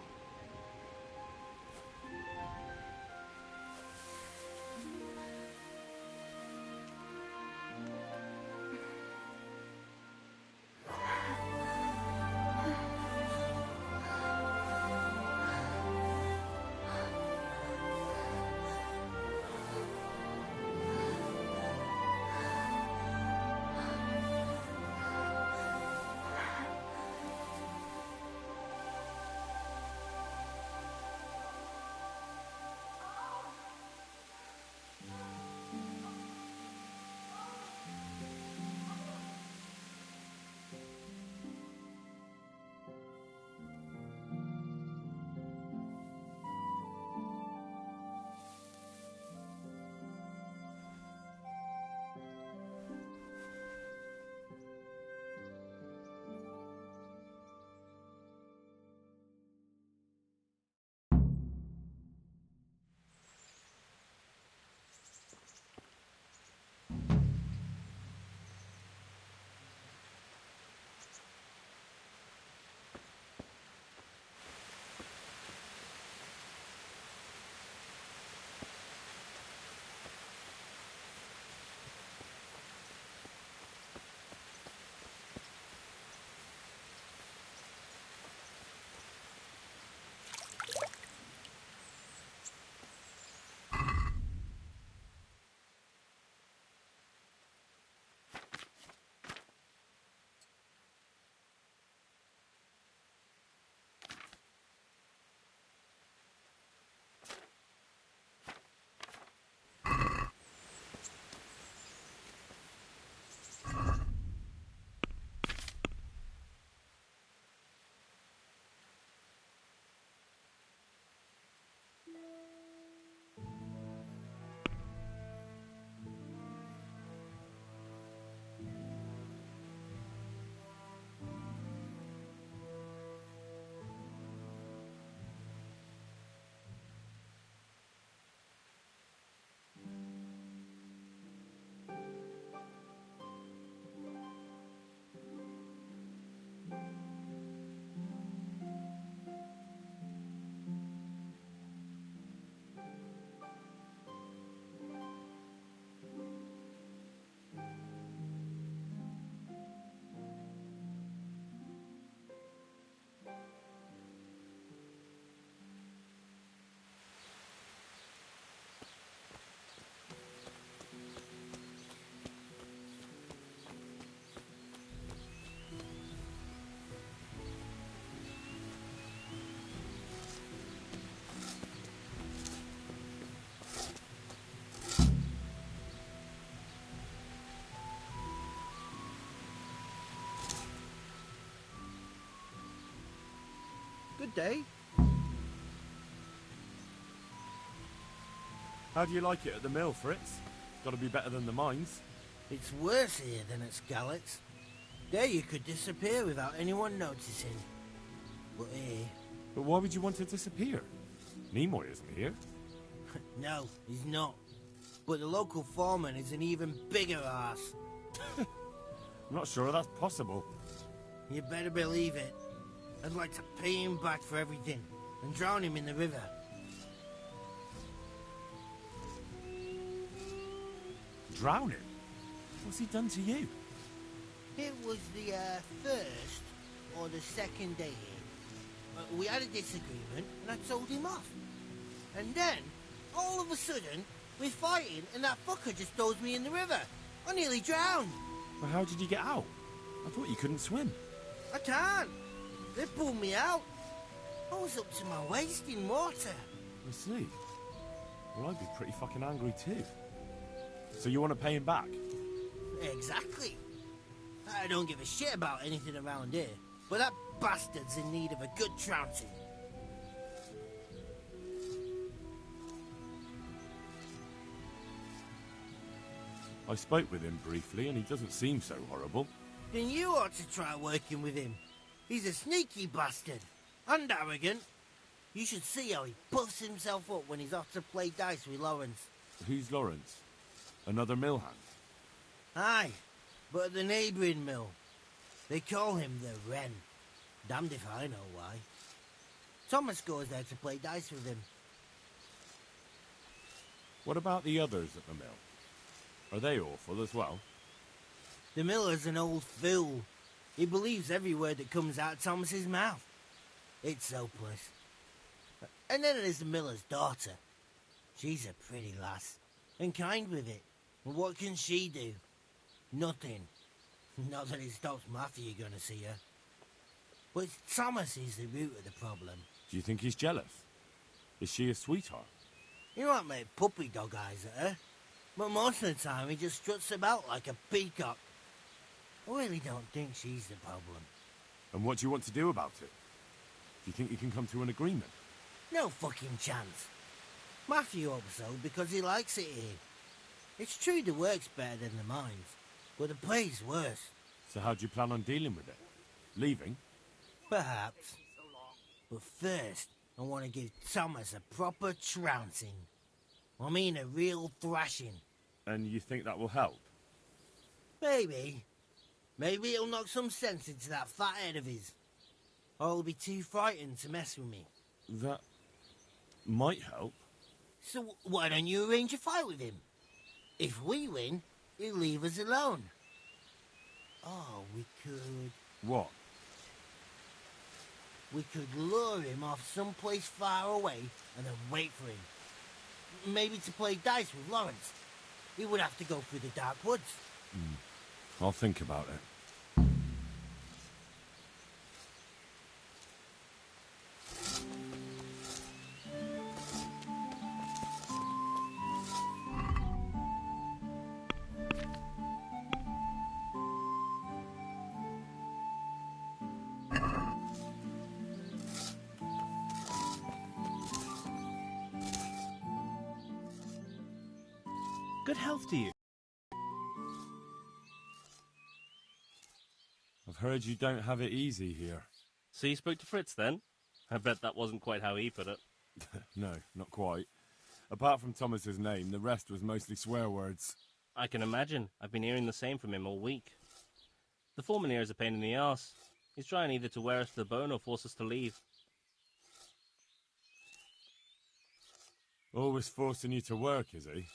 Speaker 10: Good day.
Speaker 6: How do you like it at the mill, Fritz? Got to be better than the mines.
Speaker 14: It's worse here than at Skalitz. There you could disappear without anyone noticing. But here...
Speaker 6: But why would you want to disappear? Nimoy isn't here.
Speaker 14: No, he's not. But the local foreman is an even bigger arse.
Speaker 6: I'm not sure that's possible.
Speaker 14: You better believe it. I'd like to pay him back for everything and drown him in the river.
Speaker 6: Drown him? What's he done to you?
Speaker 14: It was the first or the second day here. We had a disagreement and I told him off. And then, all of a sudden, we're fighting and that fucker just throws me in the river. I nearly drowned.
Speaker 6: Well, how did you get out? I thought you couldn't swim.
Speaker 14: I can't. They pulled me out. I was up to my waist in water.
Speaker 6: I see. Well, I'd be pretty fucking angry too. So you want to pay him back?
Speaker 14: Exactly. I don't give a shit about anything around here, but that bastard's in need of a good trouncing.
Speaker 5: I spoke with him briefly, and he doesn't seem so horrible.
Speaker 14: Then you ought to try working with him. He's a sneaky bastard. And arrogant. You should see how he puffs himself up when he's off to play dice with Lawrence.
Speaker 5: Who's Lawrence? Another mill hand?
Speaker 14: Aye, but at the neighbouring mill. They call him the Wren. Damned if I know why. Thomas goes there to play dice with him.
Speaker 5: What about the others at the mill? Are they awful as well?
Speaker 14: The miller's an old fool. He believes every word that comes out of Thomas's mouth. It's hopeless. And then there's the miller's daughter. She's a pretty lass, and kind with it. But what can she do? Nothing. Not that it stops Matthew going to see her. But Thomas is the root of the problem.
Speaker 5: Do you think he's jealous? Is she a sweetheart?
Speaker 14: He might make puppy dog eyes at her, but most of the time he just struts about like a peacock. I really don't think she's the problem.
Speaker 5: And what do you want to do about it? Do you think you can come to an agreement?
Speaker 14: No fucking chance. Matthew hopes so because he likes it here. It's true the work's better than the mines, but the pay's worse.
Speaker 5: So how do you plan on dealing with it? Leaving?
Speaker 14: Perhaps. But first, I want to give Thomas a proper trouncing. I mean a real thrashing.
Speaker 5: And you think that will help?
Speaker 14: Maybe. Maybe it'll knock some sense into that fat head of his. Or he'll be too frightened to mess with me.
Speaker 5: That might help.
Speaker 14: So why don't you arrange a fight with him? If we win, he'll leave us alone. Oh, we could...
Speaker 5: What?
Speaker 14: We could lure him off someplace far away and then wait for him. Maybe to play dice with Lawrence. He would have to go through the dark woods.
Speaker 5: I'll think about it.
Speaker 15: Good health to you.
Speaker 5: I've heard you don't have it easy here.
Speaker 15: So you spoke to Fritz then? I bet that wasn't quite how he put it.
Speaker 5: No, not quite. Apart from Thomas's name, the rest was mostly swear words.
Speaker 15: I can imagine. I've been hearing the same from him all week. The foreman here is a pain in the arse. He's trying either to wear us to the bone or force us to leave.
Speaker 5: Always forcing you to work, is he?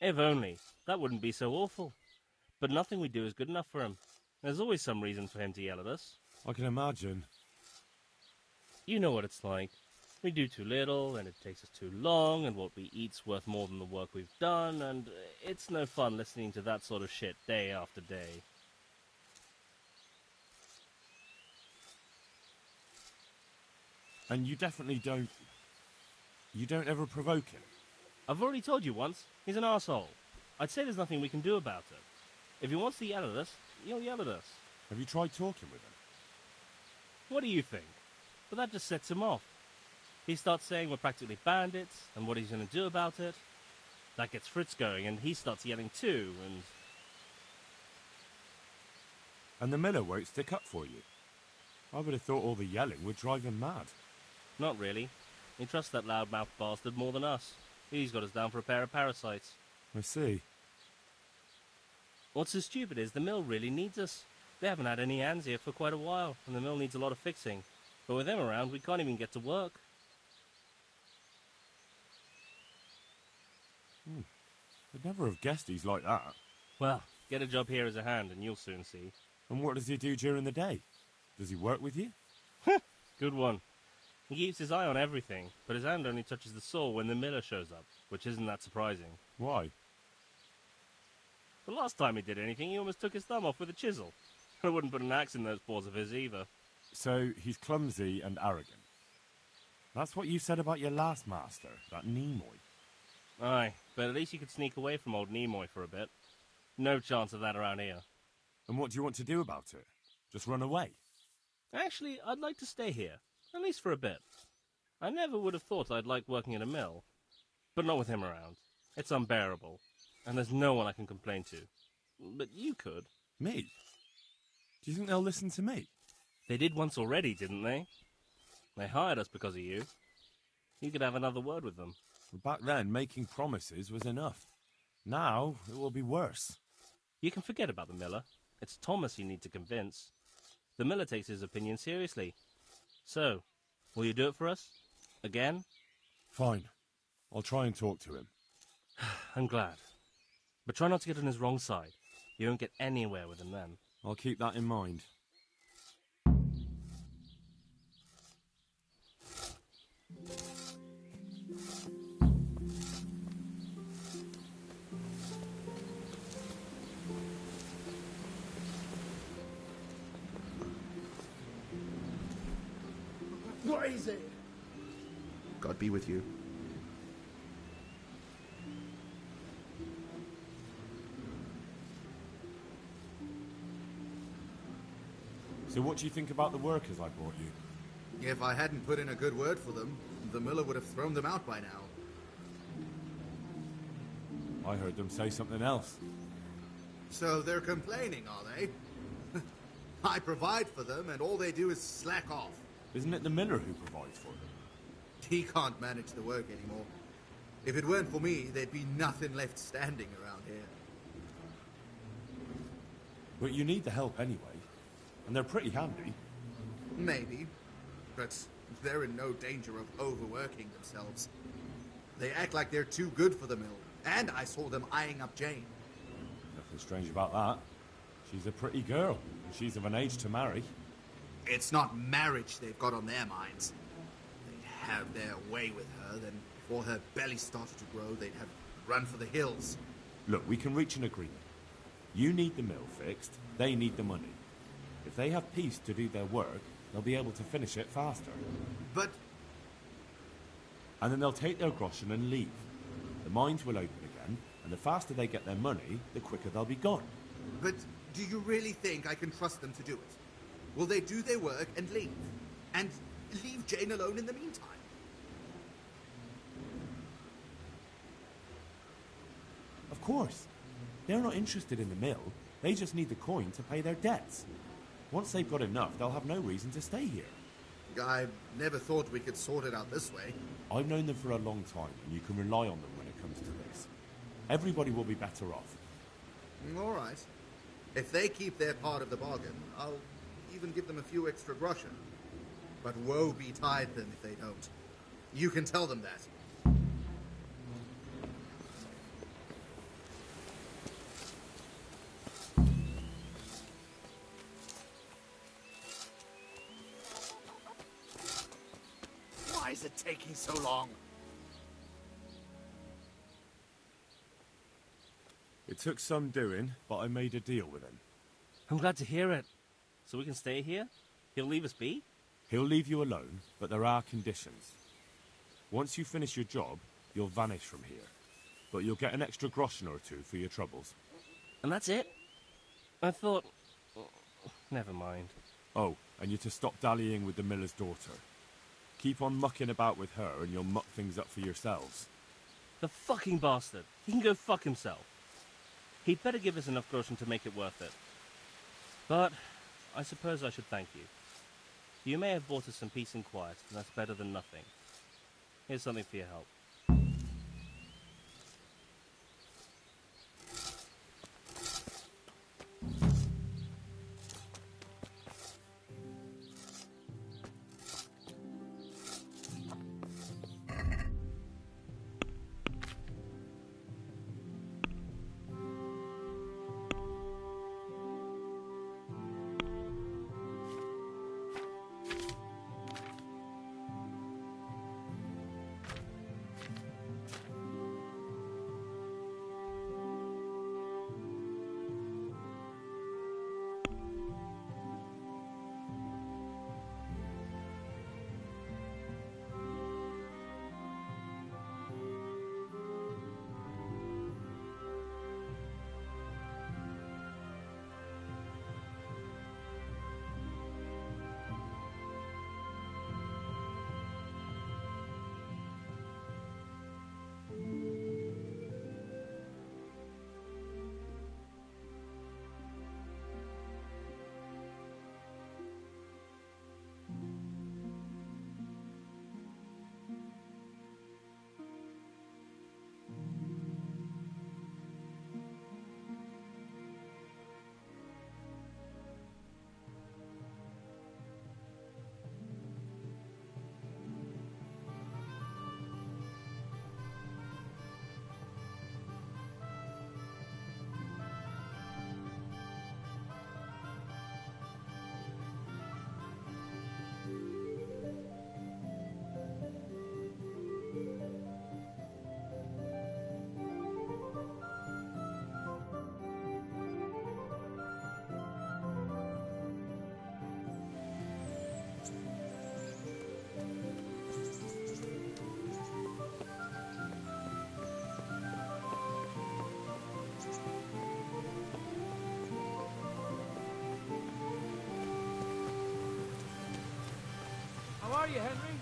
Speaker 15: If only. That wouldn't be so awful. But nothing we do is good enough for him. There's always some reason for him to yell at us.
Speaker 5: I can imagine.
Speaker 15: You know what it's like. We do too little, and it takes us too long, and what we eat's worth more than the work we've done, and it's no fun listening to that sort of shit day after day.
Speaker 5: And you definitely don't... You don't ever provoke him?
Speaker 15: I've already told you once, he's an arsehole. I'd say there's nothing we can do about it. If he wants to yell at us, he'll yell at us.
Speaker 5: Have you tried talking with him?
Speaker 15: What do you think? But that just sets him off. He starts saying we're practically bandits, and what he's going to do about it. That gets Fritz going, and he starts yelling too, and...
Speaker 5: And the miller won't stick up for you? I would have thought all the yelling would drive him mad.
Speaker 15: Not really. He trusts that loudmouth bastard more than us. He's got us down for a pair of parasites.
Speaker 5: I see.
Speaker 15: What's so stupid is the mill really needs us. They haven't had any hands here for quite a while, and the mill needs a lot of fixing. But with them around, we can't even get to work.
Speaker 5: I'd never have guessed he's like that.
Speaker 15: Well, get a job here as a hand, and you'll soon see.
Speaker 5: And what does he do during the day? Does he work with you?
Speaker 15: Good one. He keeps his eye on everything, but his hand only touches the saw when the miller shows up, which isn't that surprising.
Speaker 5: Why?
Speaker 15: The last time he did anything, he almost took his thumb off with a chisel. I wouldn't put an axe in those paws of his either.
Speaker 5: So he's clumsy and arrogant. That's what you said about your last master, that Nimoy.
Speaker 15: Aye, but at least you could sneak away from old Nimoy for a bit. No chance of that around here.
Speaker 5: And what do you want to do about it? Just run away?
Speaker 15: Actually, I'd like to stay here, at least for a bit. I never would have thought I'd like working in a mill. But not with him around. It's unbearable. And there's no one I can complain to. But you could.
Speaker 5: Me? Do you think they'll listen to me?
Speaker 15: They did once already, didn't they? They hired us because of you. You could have another word with them.
Speaker 5: Back then, making promises was enough. Now, it will be worse.
Speaker 15: You can forget about the miller. It's Thomas you need to convince. The miller takes his opinion seriously. So, will you do it for us? Again?
Speaker 5: Fine. I'll try and talk to him.
Speaker 15: I'm glad. But try not to get on his wrong side. You won't get anywhere with him then.
Speaker 5: I'll keep that in mind.
Speaker 10: What is it?
Speaker 16: God be with you.
Speaker 5: So what do you think about the workers I brought you?
Speaker 16: If I hadn't put in a good word for them, the miller would have thrown them out by now.
Speaker 5: I heard them say something else.
Speaker 16: So they're complaining, are they? I provide for them, and all they do is slack off.
Speaker 5: Isn't it the miller who provides for them?
Speaker 16: He can't manage the work anymore. If it weren't for me, there'd be nothing left standing around here.
Speaker 5: But you need the help anyway, and they're pretty handy.
Speaker 16: Maybe, but they're in no danger of overworking themselves. They act like they're too good for the mill, and I saw them eyeing up Jane.
Speaker 5: Nothing strange about that. She's a pretty girl, and she's of an age to marry.
Speaker 16: It's not marriage they've got on their minds. They'd have their way with her, then before her belly started to grow, they'd have run for the hills.
Speaker 5: Look, we can reach an agreement. You need the mill fixed, they need the money. If they have peace to do their work, they'll be able to finish it faster.
Speaker 16: But...
Speaker 5: And then they'll take their groschen and leave. The mines will open again, and the faster they get their money, the quicker they'll be gone.
Speaker 16: But do you really think I can trust them to do it? Will they do their work and leave? And leave Jane alone in the meantime?
Speaker 5: Of course. They're not interested in the mill. They just need the coin to pay their debts. Once they've got enough, they'll have no reason to stay here.
Speaker 16: I never thought we could sort it out this way.
Speaker 5: I've known them for a long time, and you can rely on them when it comes to this. Everybody will be better off.
Speaker 16: All right. If they keep their part of the bargain, I'll even give them a few extra groschen. But woe betide them if they don't. You can tell them that.
Speaker 10: Why is it taking so long?
Speaker 5: It took some doing, but I made a deal with him.
Speaker 15: I'm glad to hear it. So we can stay here? He'll leave us be?
Speaker 5: He'll leave you alone, but there are conditions. Once you finish your job, you'll vanish from here. But you'll get an extra groschen or two for your troubles.
Speaker 15: And that's it? I thought... Never mind.
Speaker 5: Oh, and you're to stop dallying with the miller's daughter. Keep on mucking about with her and you'll muck things up for yourselves.
Speaker 15: The fucking bastard. He can go fuck himself. He'd better give us enough groschen to make it worth it. But I suppose I should thank you. You may have bought us some peace and quiet, and that's better than nothing. Here's something for your help.
Speaker 4: are you, Henry?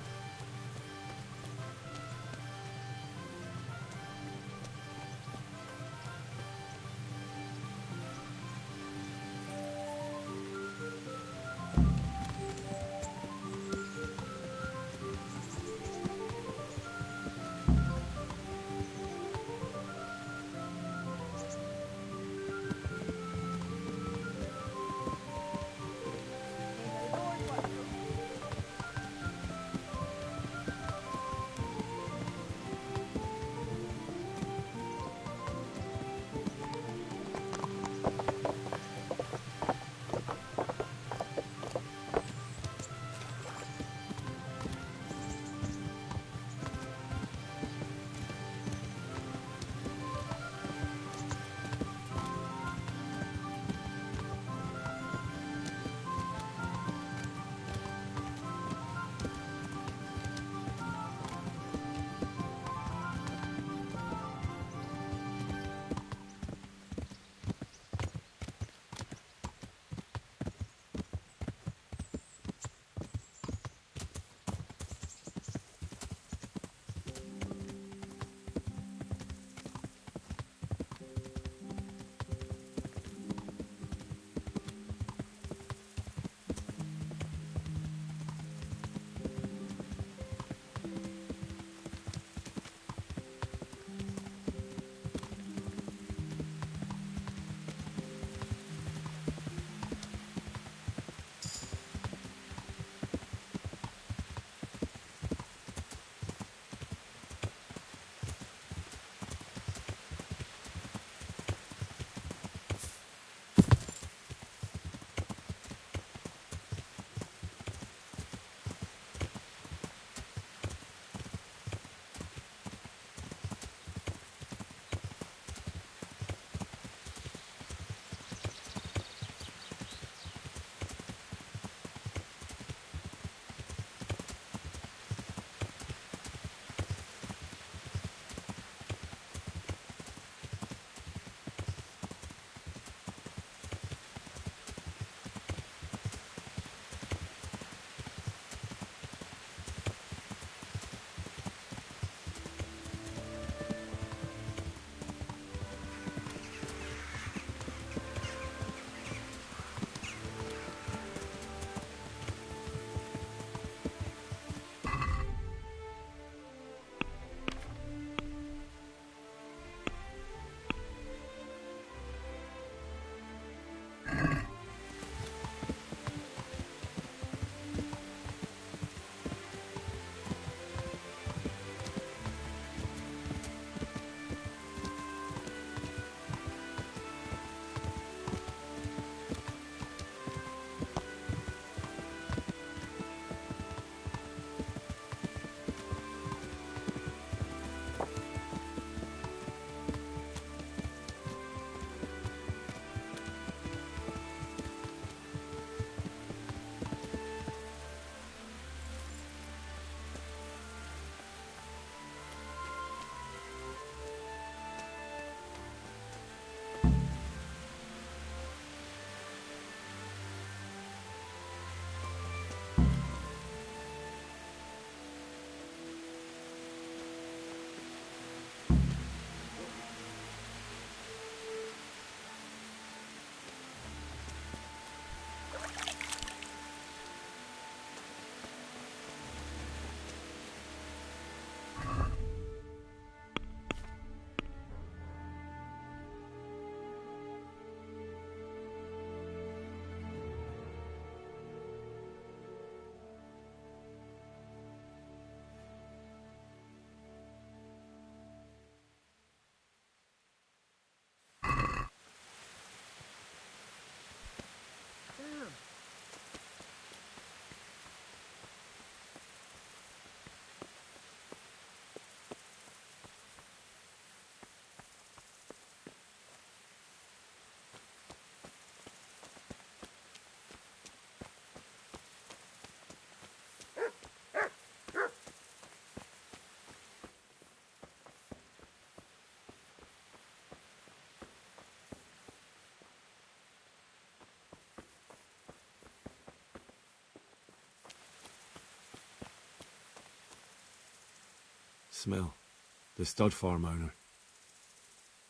Speaker 5: Smell. The stud farm owner.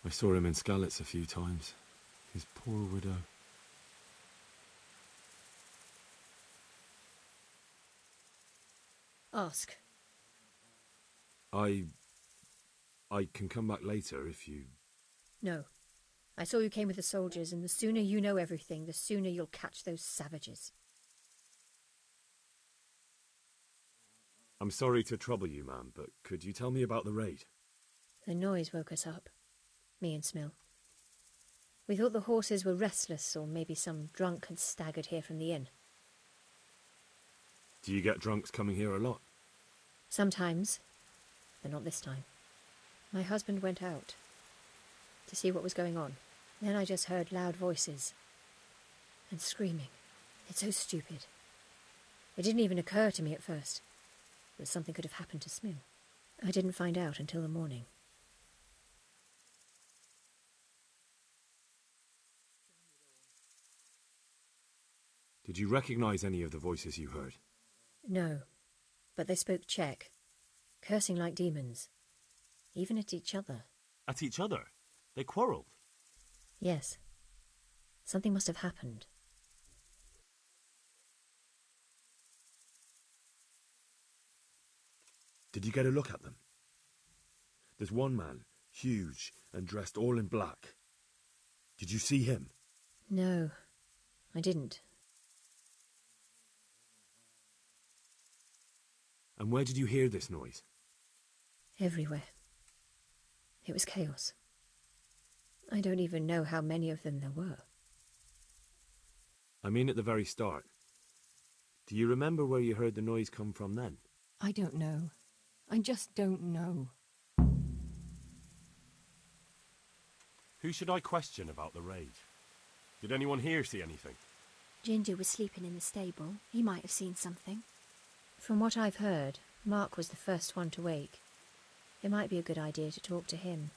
Speaker 5: I saw him in Skalitz a few times. His poor widow.
Speaker 17: Ask.
Speaker 5: I can come back later if you...
Speaker 17: No. I saw you came with the soldiers, and the sooner you know everything, the sooner you'll catch those savages.
Speaker 5: I'm sorry to trouble you, ma'am, but could you tell me about the raid?
Speaker 17: The noise woke us up. Me and Smill. We thought the horses were restless, or maybe some drunk had staggered here from the inn.
Speaker 5: Do you get drunks coming here a lot?
Speaker 17: Sometimes, but not this time. My husband went out to see what was going on. Then I just heard loud voices and screaming. It's so stupid. It didn't even occur to me at first that something could have happened to Smill. I didn't find out until the morning.
Speaker 5: Did you recognize any of the voices you heard?
Speaker 17: No, but they spoke Czech, cursing like demons, even at each other.
Speaker 2: At each other? They quarrelled?
Speaker 17: Yes. Something must have happened.
Speaker 5: Did you get a look at them? There's one man, huge and dressed all in black. Did you see him?
Speaker 17: No, I didn't.
Speaker 5: And where did you hear this noise?
Speaker 17: Everywhere. It was chaos. I don't even know how many of them there were.
Speaker 5: I mean at the very start. Do you remember where you heard the noise come from then?
Speaker 18: I don't know. I just don't know.
Speaker 2: Who should I question about the raid? Did anyone here see anything?
Speaker 19: Ginger was sleeping in the stable. He might have seen something.
Speaker 17: From what I've heard, Mark was the first one to wake. It might be a good idea to talk to him.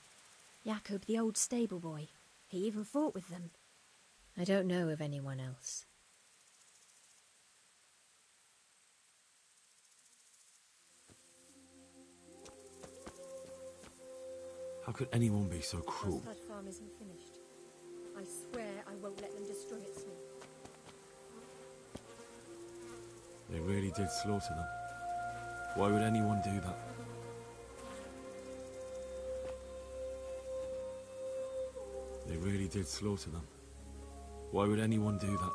Speaker 19: Jacob, the old stable boy. He even fought with them.
Speaker 17: I don't know of anyone else.
Speaker 5: How could anyone be so cruel?
Speaker 17: The stud farm isn't finished. I swear I won't let them destroy it, Smith.
Speaker 5: They really did slaughter them. Why would anyone do that? They really did slaughter them. Why would anyone do that?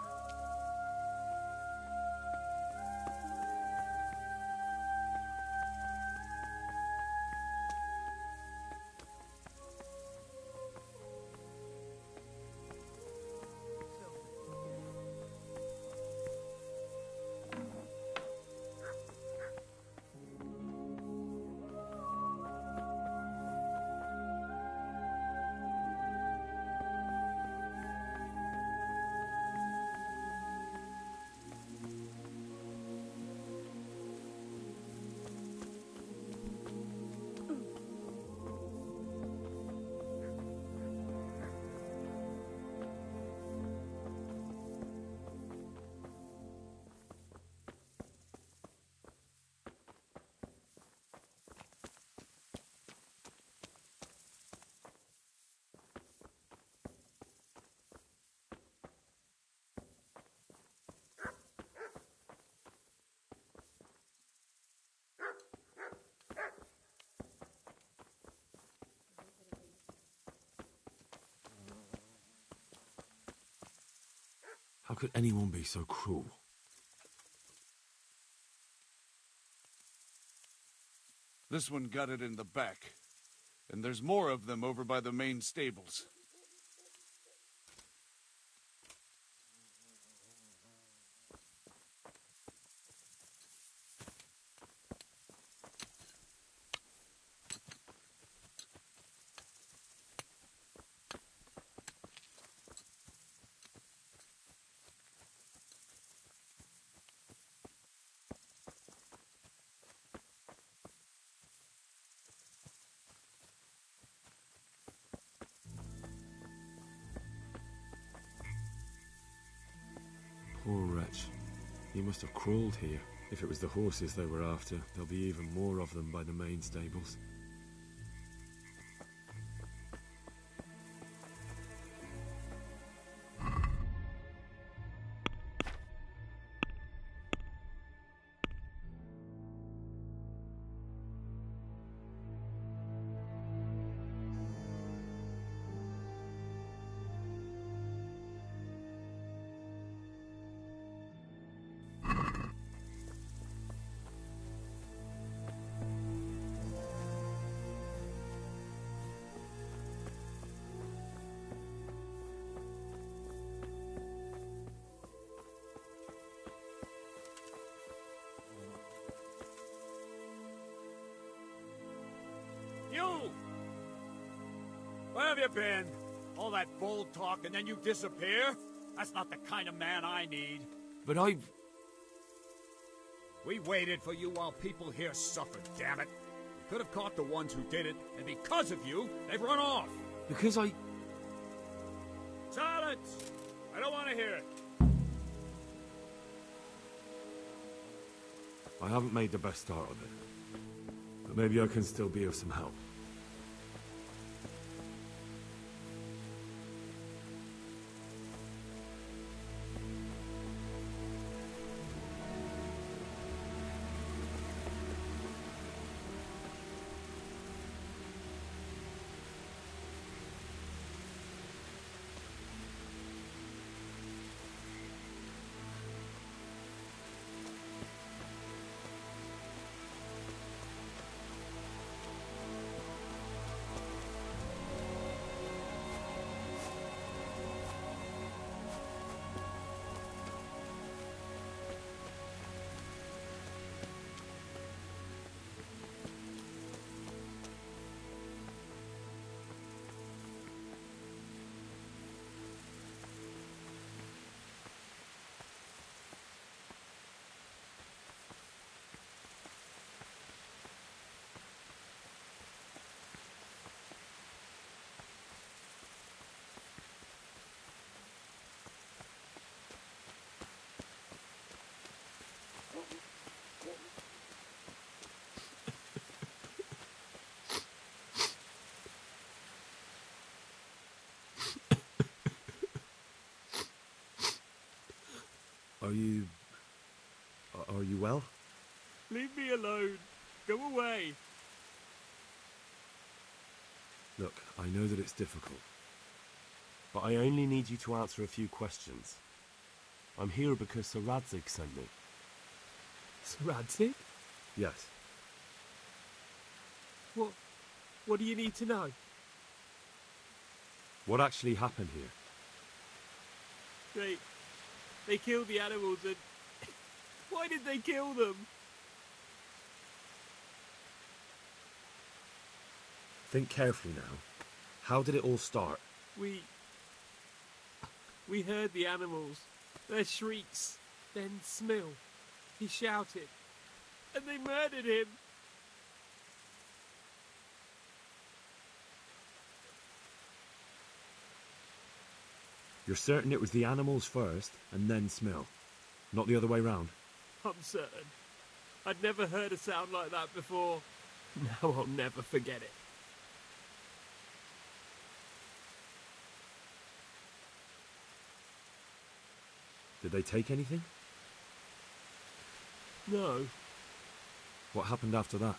Speaker 5: How could anyone be so cruel?
Speaker 20: This one got it in the back. And there's more of them over by the main stables.
Speaker 5: Poor wretch. He must have crawled here. If it was the horses they were after, there'll be even more of them by the main stables.
Speaker 9: You! Where have you been? All that bold talk and then you disappear? That's not the kind of man I need.
Speaker 5: But I've...
Speaker 9: We waited for you while people here suffered, damn it. We could have caught the ones who did it, and because of you, they've run off.
Speaker 5: Because I...
Speaker 9: Silence! I don't want to hear it.
Speaker 5: I haven't made the best start of it. But maybe I can still be of some help. Are you well?
Speaker 15: Leave me alone. Go away.
Speaker 5: Look, I know that it's difficult.
Speaker 2: But I only need you to answer a few questions. I'm here because Sir Radzig sent me.
Speaker 15: Sir Radzig?
Speaker 5: Yes.
Speaker 15: What do you need to know?
Speaker 5: What actually happened here?
Speaker 15: They killed the animals and... Why did they kill them?
Speaker 5: Think carefully now. How did it all start?
Speaker 15: We heard the animals, their shrieks, then Smill. He shouted, and they murdered him.
Speaker 5: You're certain it was the animals first, and then Smill? Not the other way round?
Speaker 15: I'm certain. I'd never heard a sound like that before. Now I'll never forget it.
Speaker 5: Did they take anything?
Speaker 15: No.
Speaker 5: What happened after that?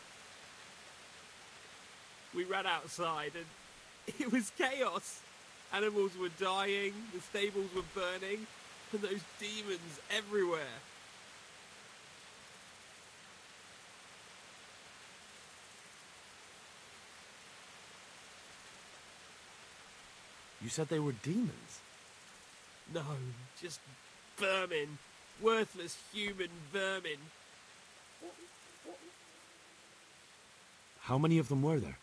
Speaker 15: We ran outside and it was chaos. Animals were dying, the stables were burning, and those demons everywhere.
Speaker 5: You said they were demons?
Speaker 15: No, just vermin. Worthless human vermin.
Speaker 5: How many of them were there?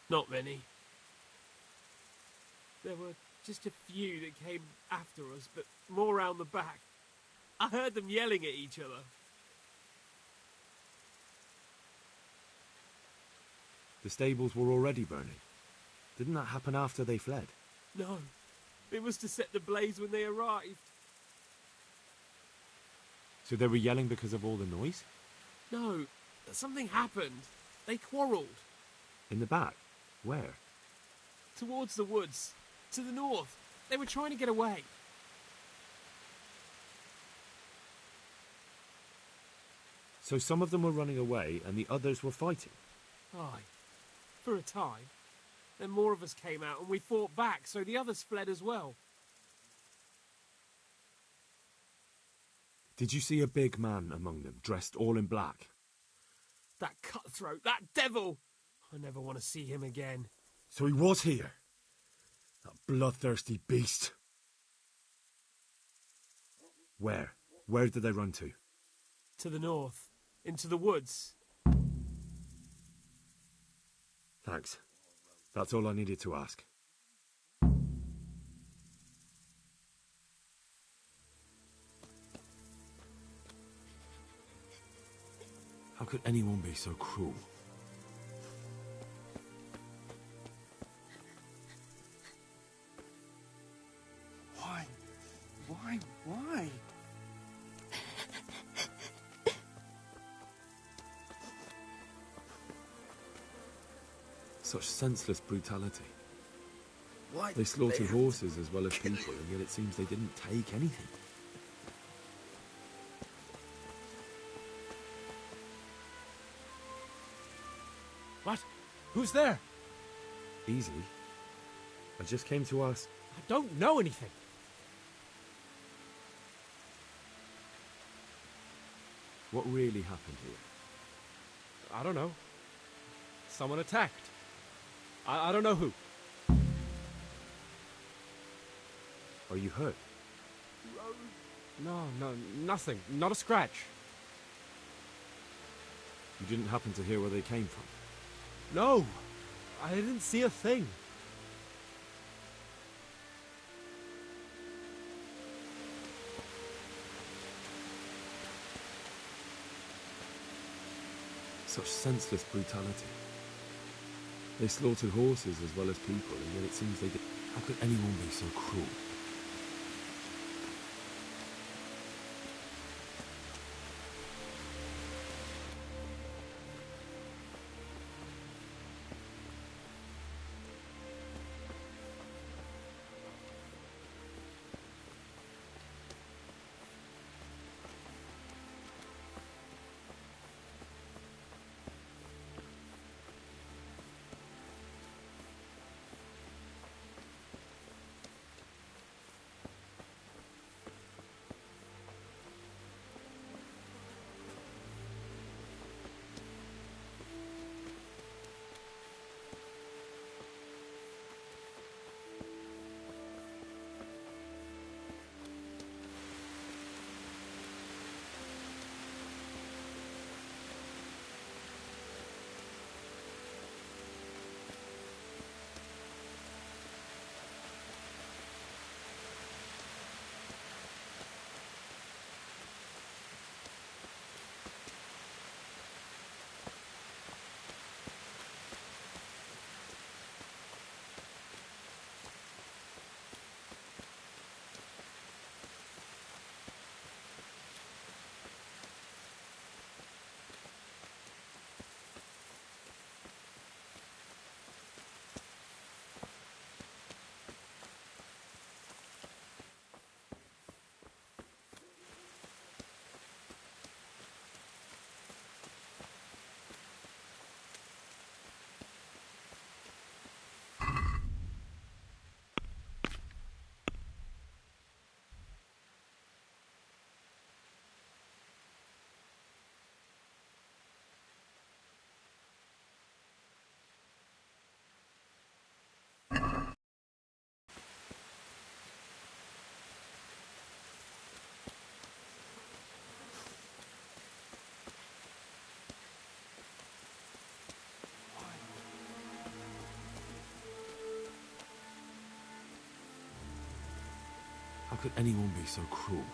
Speaker 15: Not many. There were just a few that came after us, but more round the back. I heard them yelling at each other.
Speaker 5: The stables were already burning. Didn't that happen after they fled?
Speaker 15: No, it was to set the blaze when they arrived.
Speaker 2: So they were yelling because of all the noise?
Speaker 4: No, something happened. They quarrelled.
Speaker 2: In the back? Where?
Speaker 4: Towards the woods. To the north. They were trying to get away.
Speaker 2: So some of them were running away and the others were fighting?
Speaker 4: Aye. For a time. Then more of us came out and we fought back, so the others fled as well.
Speaker 2: Did you see a big man among them, dressed all in black?
Speaker 4: That cutthroat, that devil! I never want to see him again.
Speaker 2: So he was here? That bloodthirsty beast. Where? Where did they run to?
Speaker 4: To the north. Into the woods.
Speaker 2: Thanks. That's all I needed to ask. How could anyone be so cruel?
Speaker 10: Why?
Speaker 2: Such senseless brutality.
Speaker 10: Why?
Speaker 2: They slaughtered horses as well as people, and yet it seems they didn't take anything.
Speaker 4: What? Who's there?
Speaker 2: Easy. I just came to ask.
Speaker 4: I don't know anything.
Speaker 2: What really happened here?
Speaker 4: I don't know. Someone attacked. I don't know who.
Speaker 2: Are you hurt?
Speaker 4: No, nothing. Not a scratch.
Speaker 2: You didn't happen to hear where they came from?
Speaker 4: No, I didn't see a thing.
Speaker 2: Such senseless brutality. They slaughtered horses as well as people, and yet it seems they did. How could anyone be so cruel? How could anyone be so cruel?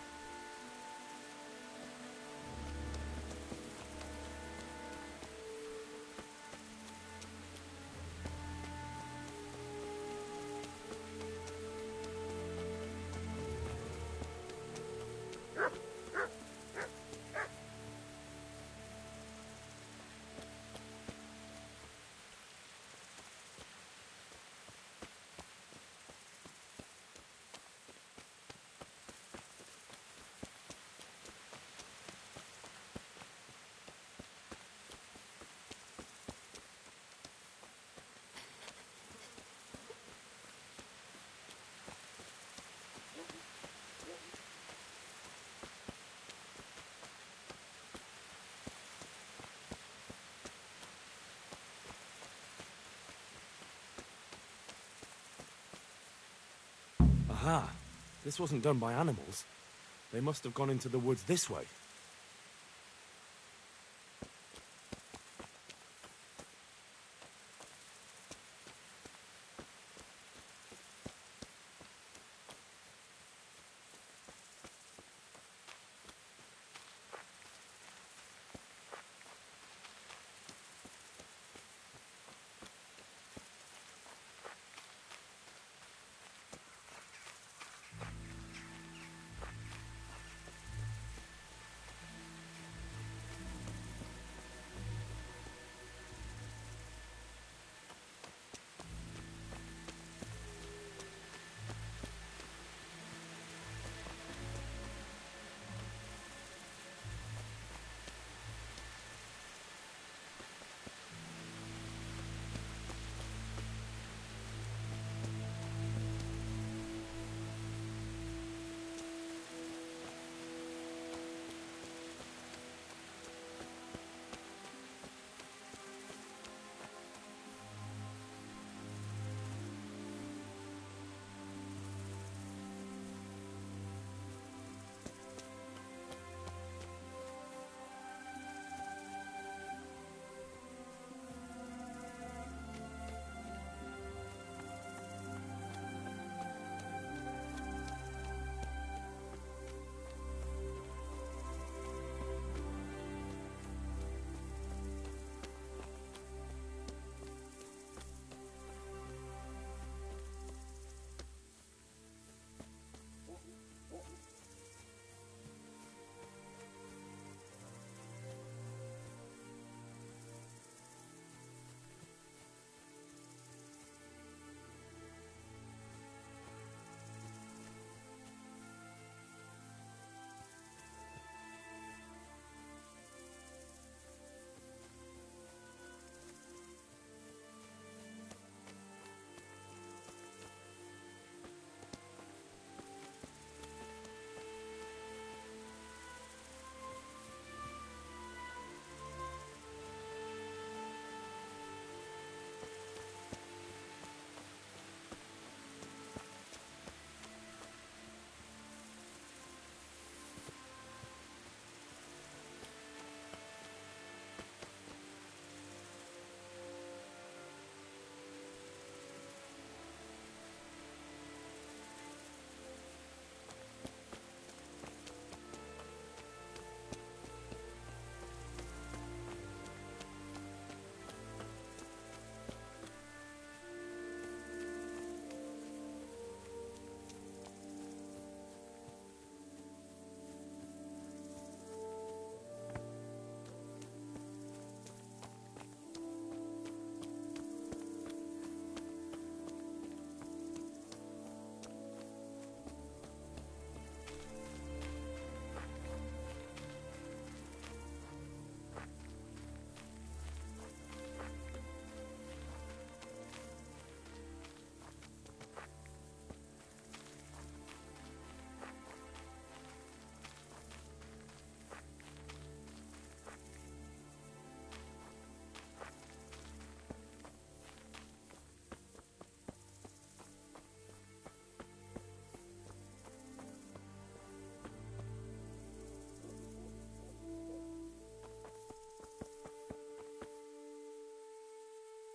Speaker 2: Aha! This wasn't done by animals. They must have gone into the woods this way.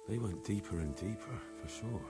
Speaker 2: They went deeper and deeper, for sure.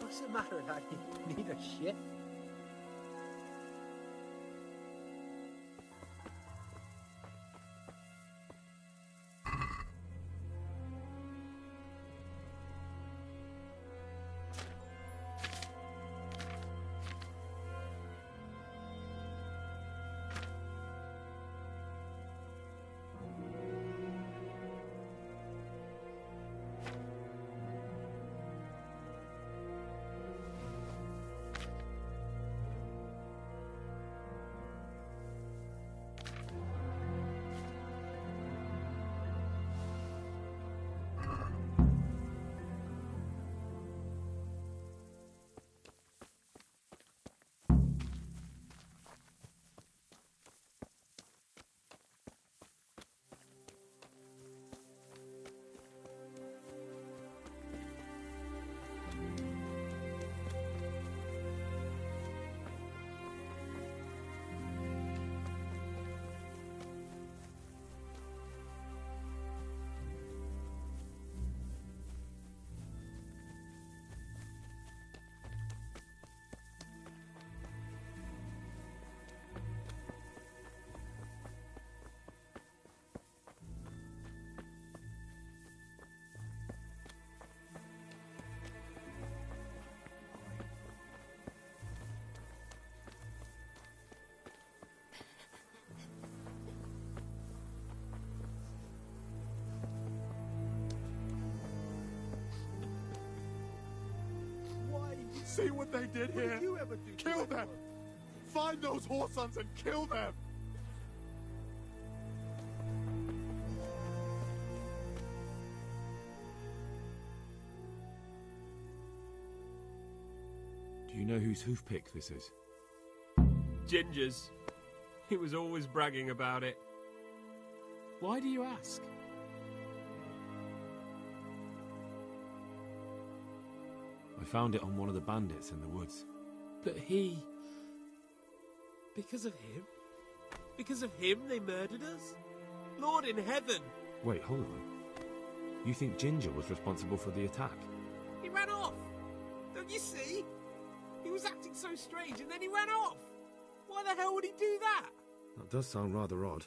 Speaker 10: What's the matter, laddie? Need a shit?
Speaker 5: see what they did here?
Speaker 14: What did you ever do?
Speaker 5: Kill them! Find those whoresons and kill them!
Speaker 2: Do you know whose hoofpick this is?
Speaker 4: Ginger's. He was always bragging about it. Why do you ask?
Speaker 2: I found it on one of the bandits in the woods.
Speaker 4: But he... Because of him? Because of him they murdered us? Lord in heaven!
Speaker 2: Wait, hold on. You think Ginger was responsible for the attack?
Speaker 4: He ran off! Don't you see? He was acting so strange and then he ran off! Why the hell would he do that?
Speaker 2: That does sound rather odd.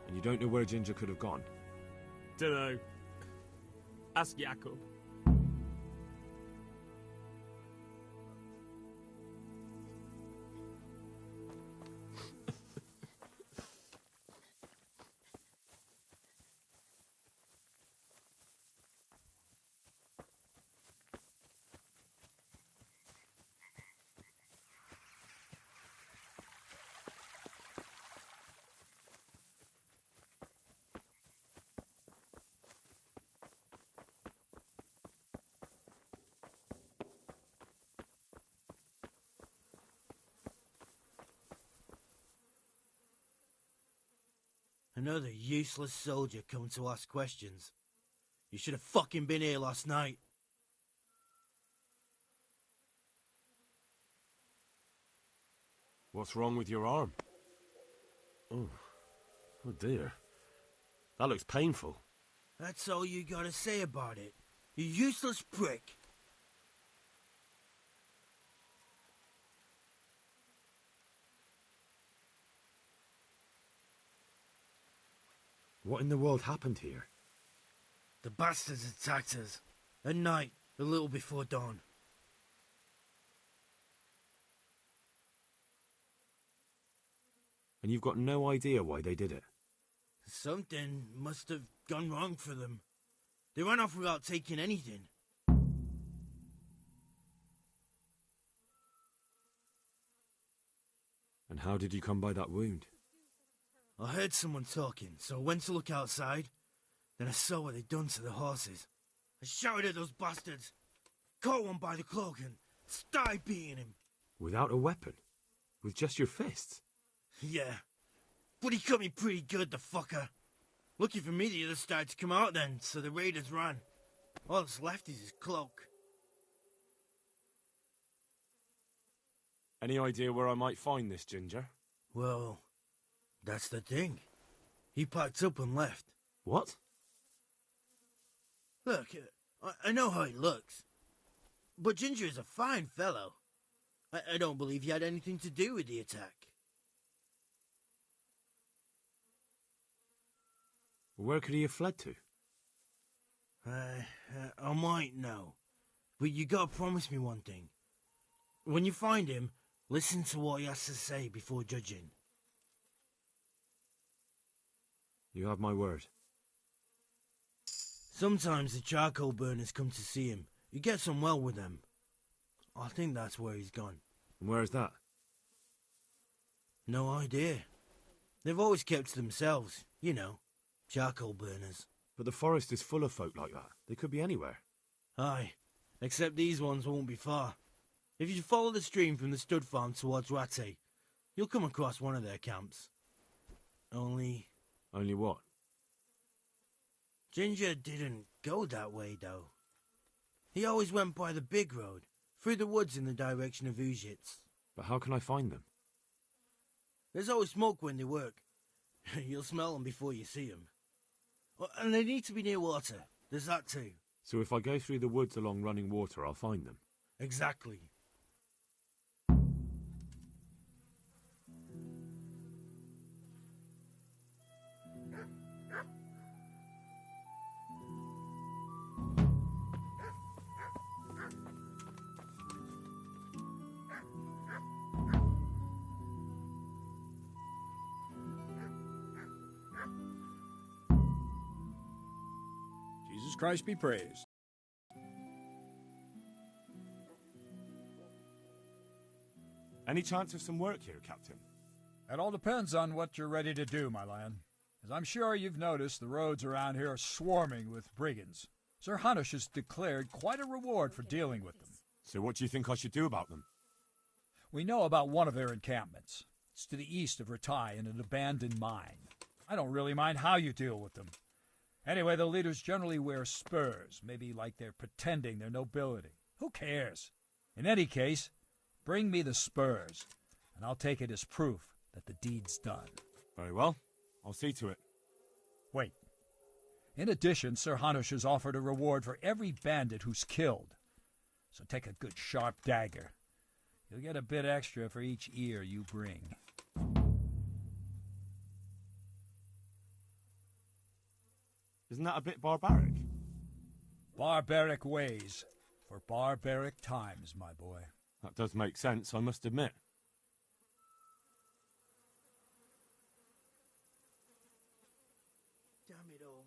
Speaker 2: And you don't know where Ginger could have gone?
Speaker 4: Dunno. Ask Jakob.
Speaker 21: Another useless soldier come to ask questions. You should have fucking been here last night.
Speaker 2: What's wrong with your arm? Oh dear. That looks painful.
Speaker 21: That's all you gotta say about it. You useless prick.
Speaker 2: What in the world happened here?
Speaker 21: The bastards attacked us. At night, a little before dawn.
Speaker 2: And you've got no idea why they did it?
Speaker 21: Something must have gone wrong for them. They ran off without taking anything.
Speaker 2: And how did you come by that wound?
Speaker 21: I heard someone talking, so I went to look outside. Then I saw what they'd done to the horses. I shouted at those bastards, caught one by the cloak and started beating him.
Speaker 2: Without a weapon? With just your fists?
Speaker 21: Yeah, but he cut me pretty good, the fucker. Lucky for me the others started to come out then, so the raiders ran. All that's left is his cloak.
Speaker 2: Any idea where I might find this Ginger?
Speaker 21: Well, that's the thing. He packed up and left.
Speaker 2: What?
Speaker 21: Look, I know how he looks. But Ginger is a fine fellow. I don't believe he had anything to do with the attack.
Speaker 2: Where could he have fled to?
Speaker 21: I might know. But you gotta promise me one thing. When you find him, listen to what he has to say before judging.
Speaker 2: You have my word.
Speaker 21: Sometimes the charcoal burners come to see him. He gets on well with them. I think that's where he's gone.
Speaker 2: And where is that?
Speaker 21: No idea. They've always kept to themselves, you know, charcoal burners.
Speaker 2: But the forest is full of folk like that. They could be anywhere.
Speaker 21: Aye, except these ones won't be far. If you follow the stream from the stud farm towards Rattay, you'll come across one of their camps. Only
Speaker 2: what?
Speaker 21: Ginger didn't go that way, though. He always went by the big road, through the woods in the direction of Ujits.
Speaker 2: But how can I find them?
Speaker 21: There's always smoke when they work. You'll smell them before you see them. And they need to be near water. There's that too.
Speaker 2: So if I go through the woods along running water, I'll find them?
Speaker 21: Exactly.
Speaker 9: Jesus Christ be praised.
Speaker 2: Any chance of some work here, Captain?
Speaker 9: It all depends on what you're ready to do, my lad. As I'm sure you've noticed, the roads around here are swarming with brigands. Sir Hanush has declared quite a reward for dealing with them.
Speaker 2: So what do you think I should do about them?
Speaker 9: We know about one of their encampments. It's to the east of Ratai in an abandoned mine. I don't really mind how you deal with them. Anyway, the leaders generally wear spurs, maybe like they're pretending they're nobility. Who cares? In any case, bring me the spurs, and I'll take it as proof that the deed's done.
Speaker 2: Very well. I'll see to it.
Speaker 9: Wait. In addition, Sir Hanush has offered a reward for every bandit who's killed. So take a good sharp dagger. You'll get a bit extra for each ear you bring.
Speaker 2: Isn't that a bit barbaric?
Speaker 9: Barbaric ways for barbaric times, my boy.
Speaker 2: That does make sense, I must admit.
Speaker 21: Damn it all.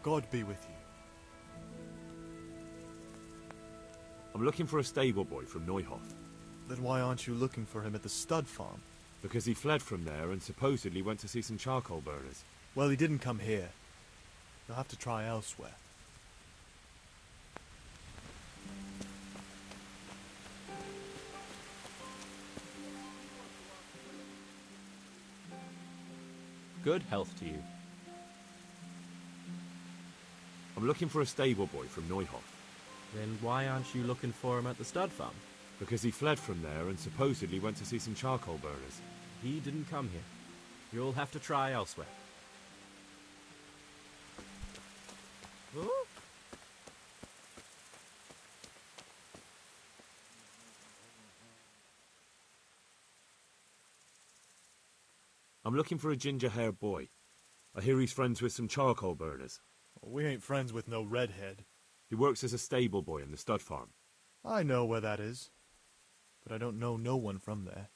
Speaker 7: God be with you.
Speaker 2: I'm looking for a stable boy from Neuhof.
Speaker 7: Then why aren't you looking for him at the stud farm?
Speaker 2: Because he fled from there and supposedly went to see some charcoal burners.
Speaker 7: Well, he didn't come here. You'll have to try elsewhere.
Speaker 22: Good health to you.
Speaker 2: I'm looking for a stable boy from Neuhof.
Speaker 22: Then why aren't you looking for him at the stud farm?
Speaker 2: Because he fled from there and supposedly went to see some charcoal burners.
Speaker 22: He didn't come here. You'll have to try elsewhere.
Speaker 2: I'm looking for a ginger-haired boy. I hear he's friends with some charcoal burners.
Speaker 7: Well, we ain't friends with no redhead.
Speaker 2: He works as a stable boy in the stud farm.
Speaker 7: I know where that is, but I don't know no one from there.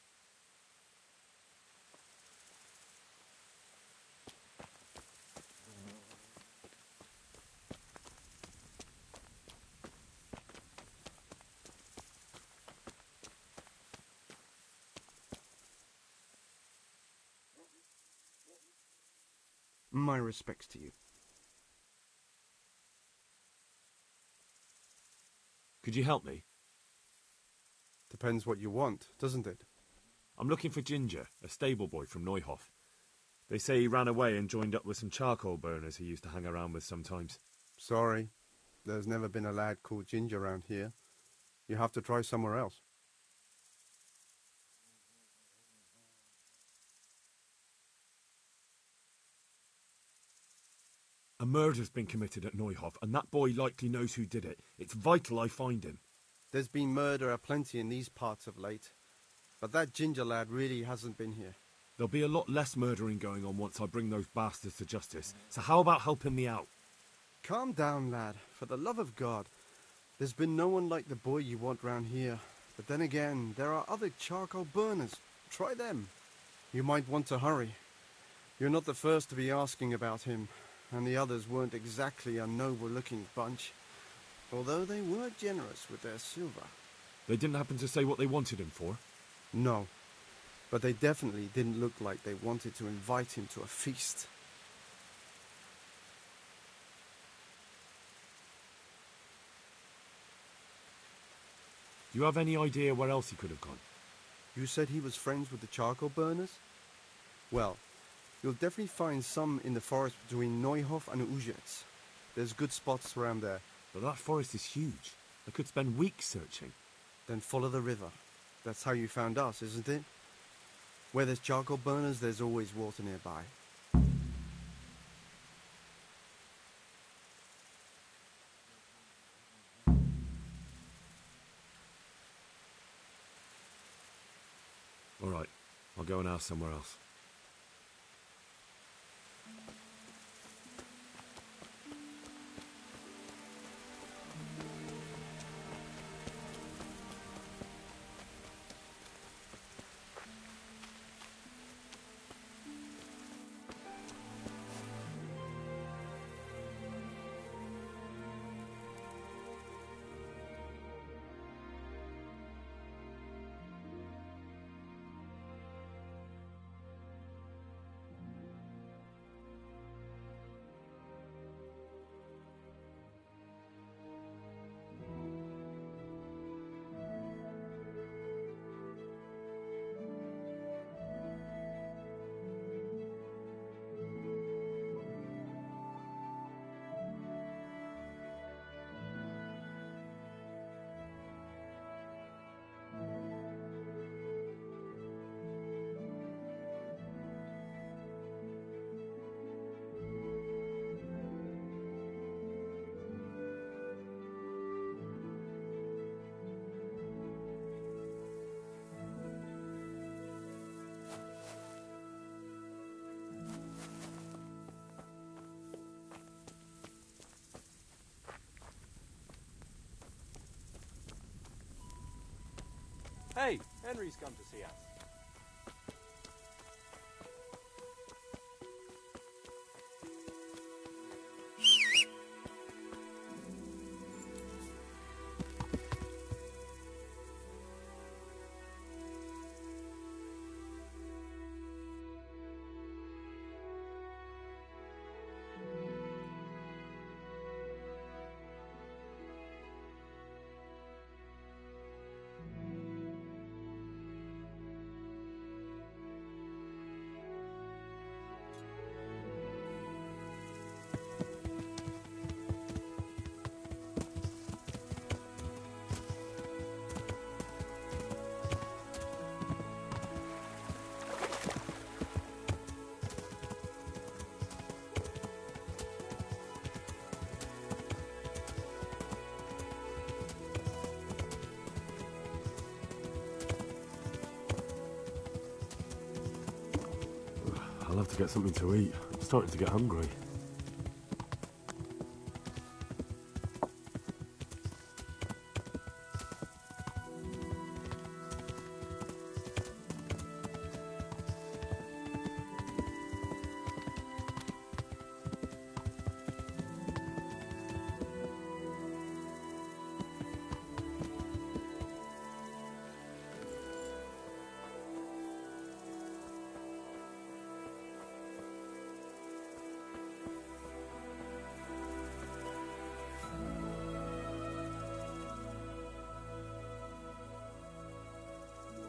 Speaker 23: My respects to you.
Speaker 2: Could you help me?
Speaker 23: Depends what you want, doesn't it?
Speaker 2: I'm looking for Ginger, a stable boy from Neuhof. They say he ran away and joined up with some charcoal burners he used to hang around with sometimes.
Speaker 23: Sorry, there's never been a lad called Ginger around here. You have to try somewhere else.
Speaker 2: A murder's been committed at Neuhof, and that boy likely knows who did it. It's vital I find him.
Speaker 23: There's been murder aplenty in these parts of late, but that Ginger lad really hasn't been here.
Speaker 2: There'll be a lot less murdering going on once I bring those bastards to justice, so how about helping me out?
Speaker 23: Calm down, lad, for the love of God. There's been no one like the boy you want round here, but then again, there are other charcoal burners. Try them. You might want to hurry. You're not the first to be asking about him, and the others weren't exactly a noble-looking bunch, although they were generous with their silver.
Speaker 2: They didn't happen to say what they wanted him for?
Speaker 23: No, but they definitely didn't look like they wanted to invite him to a feast.
Speaker 2: Do you have any idea where else he could have gone?
Speaker 23: You said he was friends with the charcoal burners? Well, you'll definitely find some in the forest between Neuhof and Ujetz. There's good spots around there.
Speaker 2: But that forest is huge. I could spend weeks searching.
Speaker 23: Then follow the river. That's how you found us, isn't it? Where there's charcoal burners, there's always water nearby.
Speaker 2: All right, I'll go and ask somewhere else.
Speaker 4: Hey, Henry's come to see us.
Speaker 2: have to get something to eat. I'm starting to get hungry.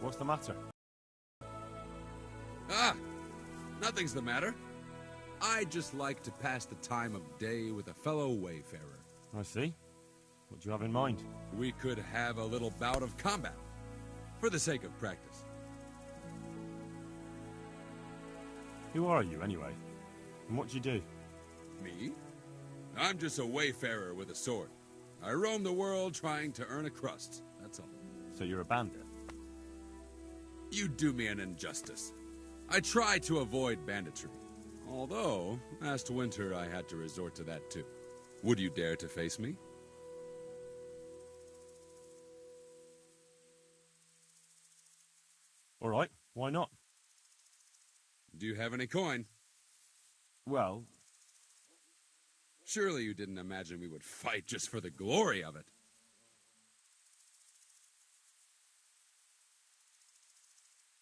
Speaker 6: What's the matter?
Speaker 1: Ah! Nothing's the matter. I'd just like to pass the time of day with a fellow wayfarer.
Speaker 6: I see. What do you have in mind?
Speaker 1: We could have a little bout of combat, for the sake of practice.
Speaker 6: Who are you, anyway? And what do you do?
Speaker 1: Me? I'm just a wayfarer with a sword. I roam the world trying to earn a crust, that's all.
Speaker 6: So you're a bandit?
Speaker 1: You do me an injustice. I try to avoid banditry. Although, last winter I had to resort to that too. Would you dare to face me?
Speaker 6: All right, why not?
Speaker 1: Do you have any coin?
Speaker 6: Well...
Speaker 1: Surely you didn't imagine we would fight just for the glory of it.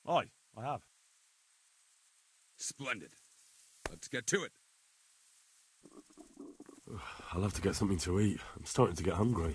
Speaker 6: Aye, I have.
Speaker 1: Splendid. Let's get to it.
Speaker 2: I'll have to get something to eat. I'm starting to get hungry.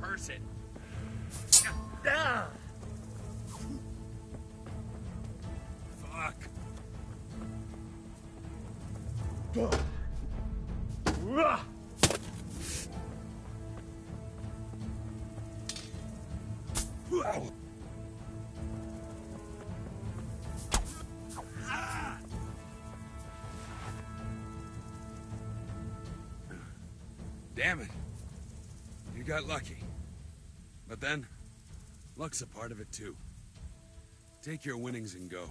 Speaker 1: Curse it. Fuck. Damn it. You got lucky. But then, luck's a part of it too. Take your winnings and go.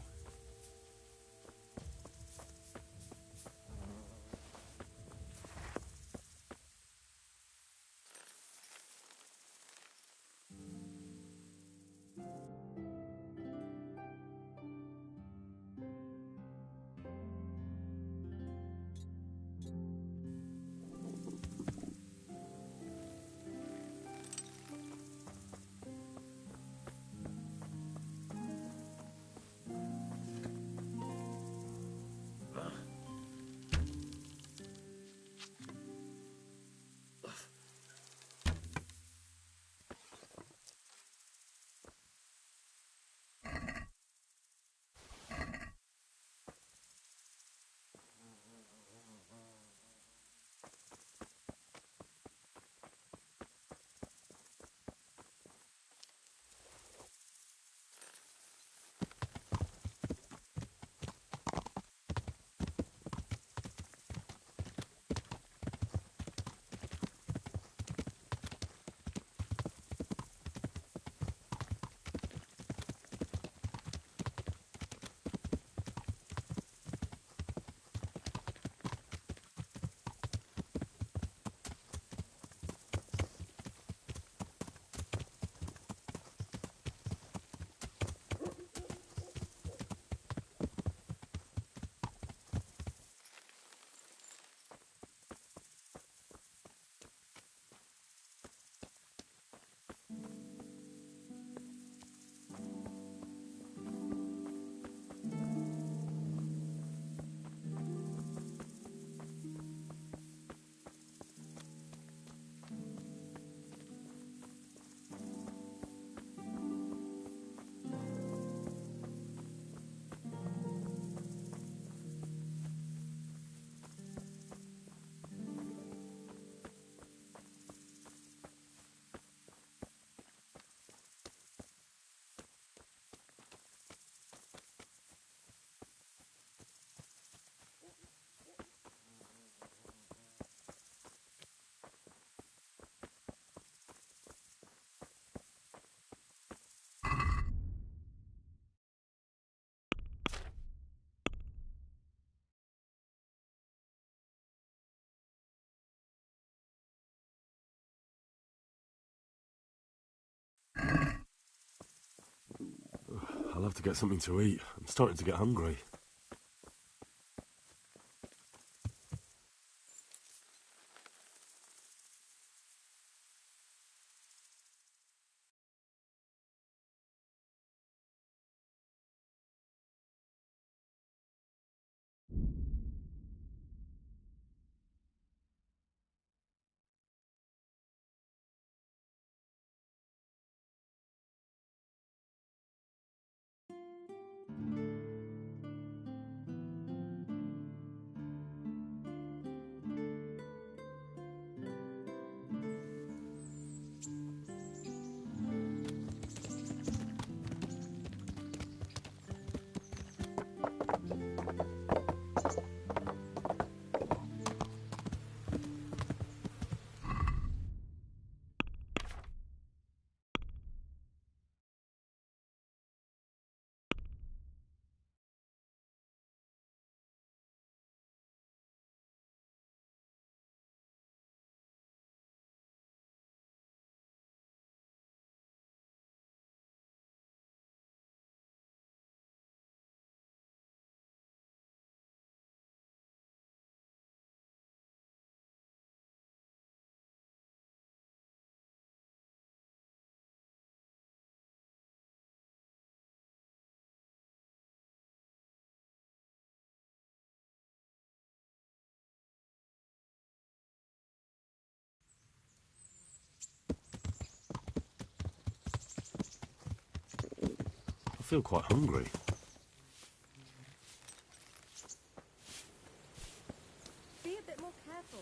Speaker 2: I'll have to get something to eat. I'm starting to get hungry. I feel quite hungry.
Speaker 17: Be a bit more careful.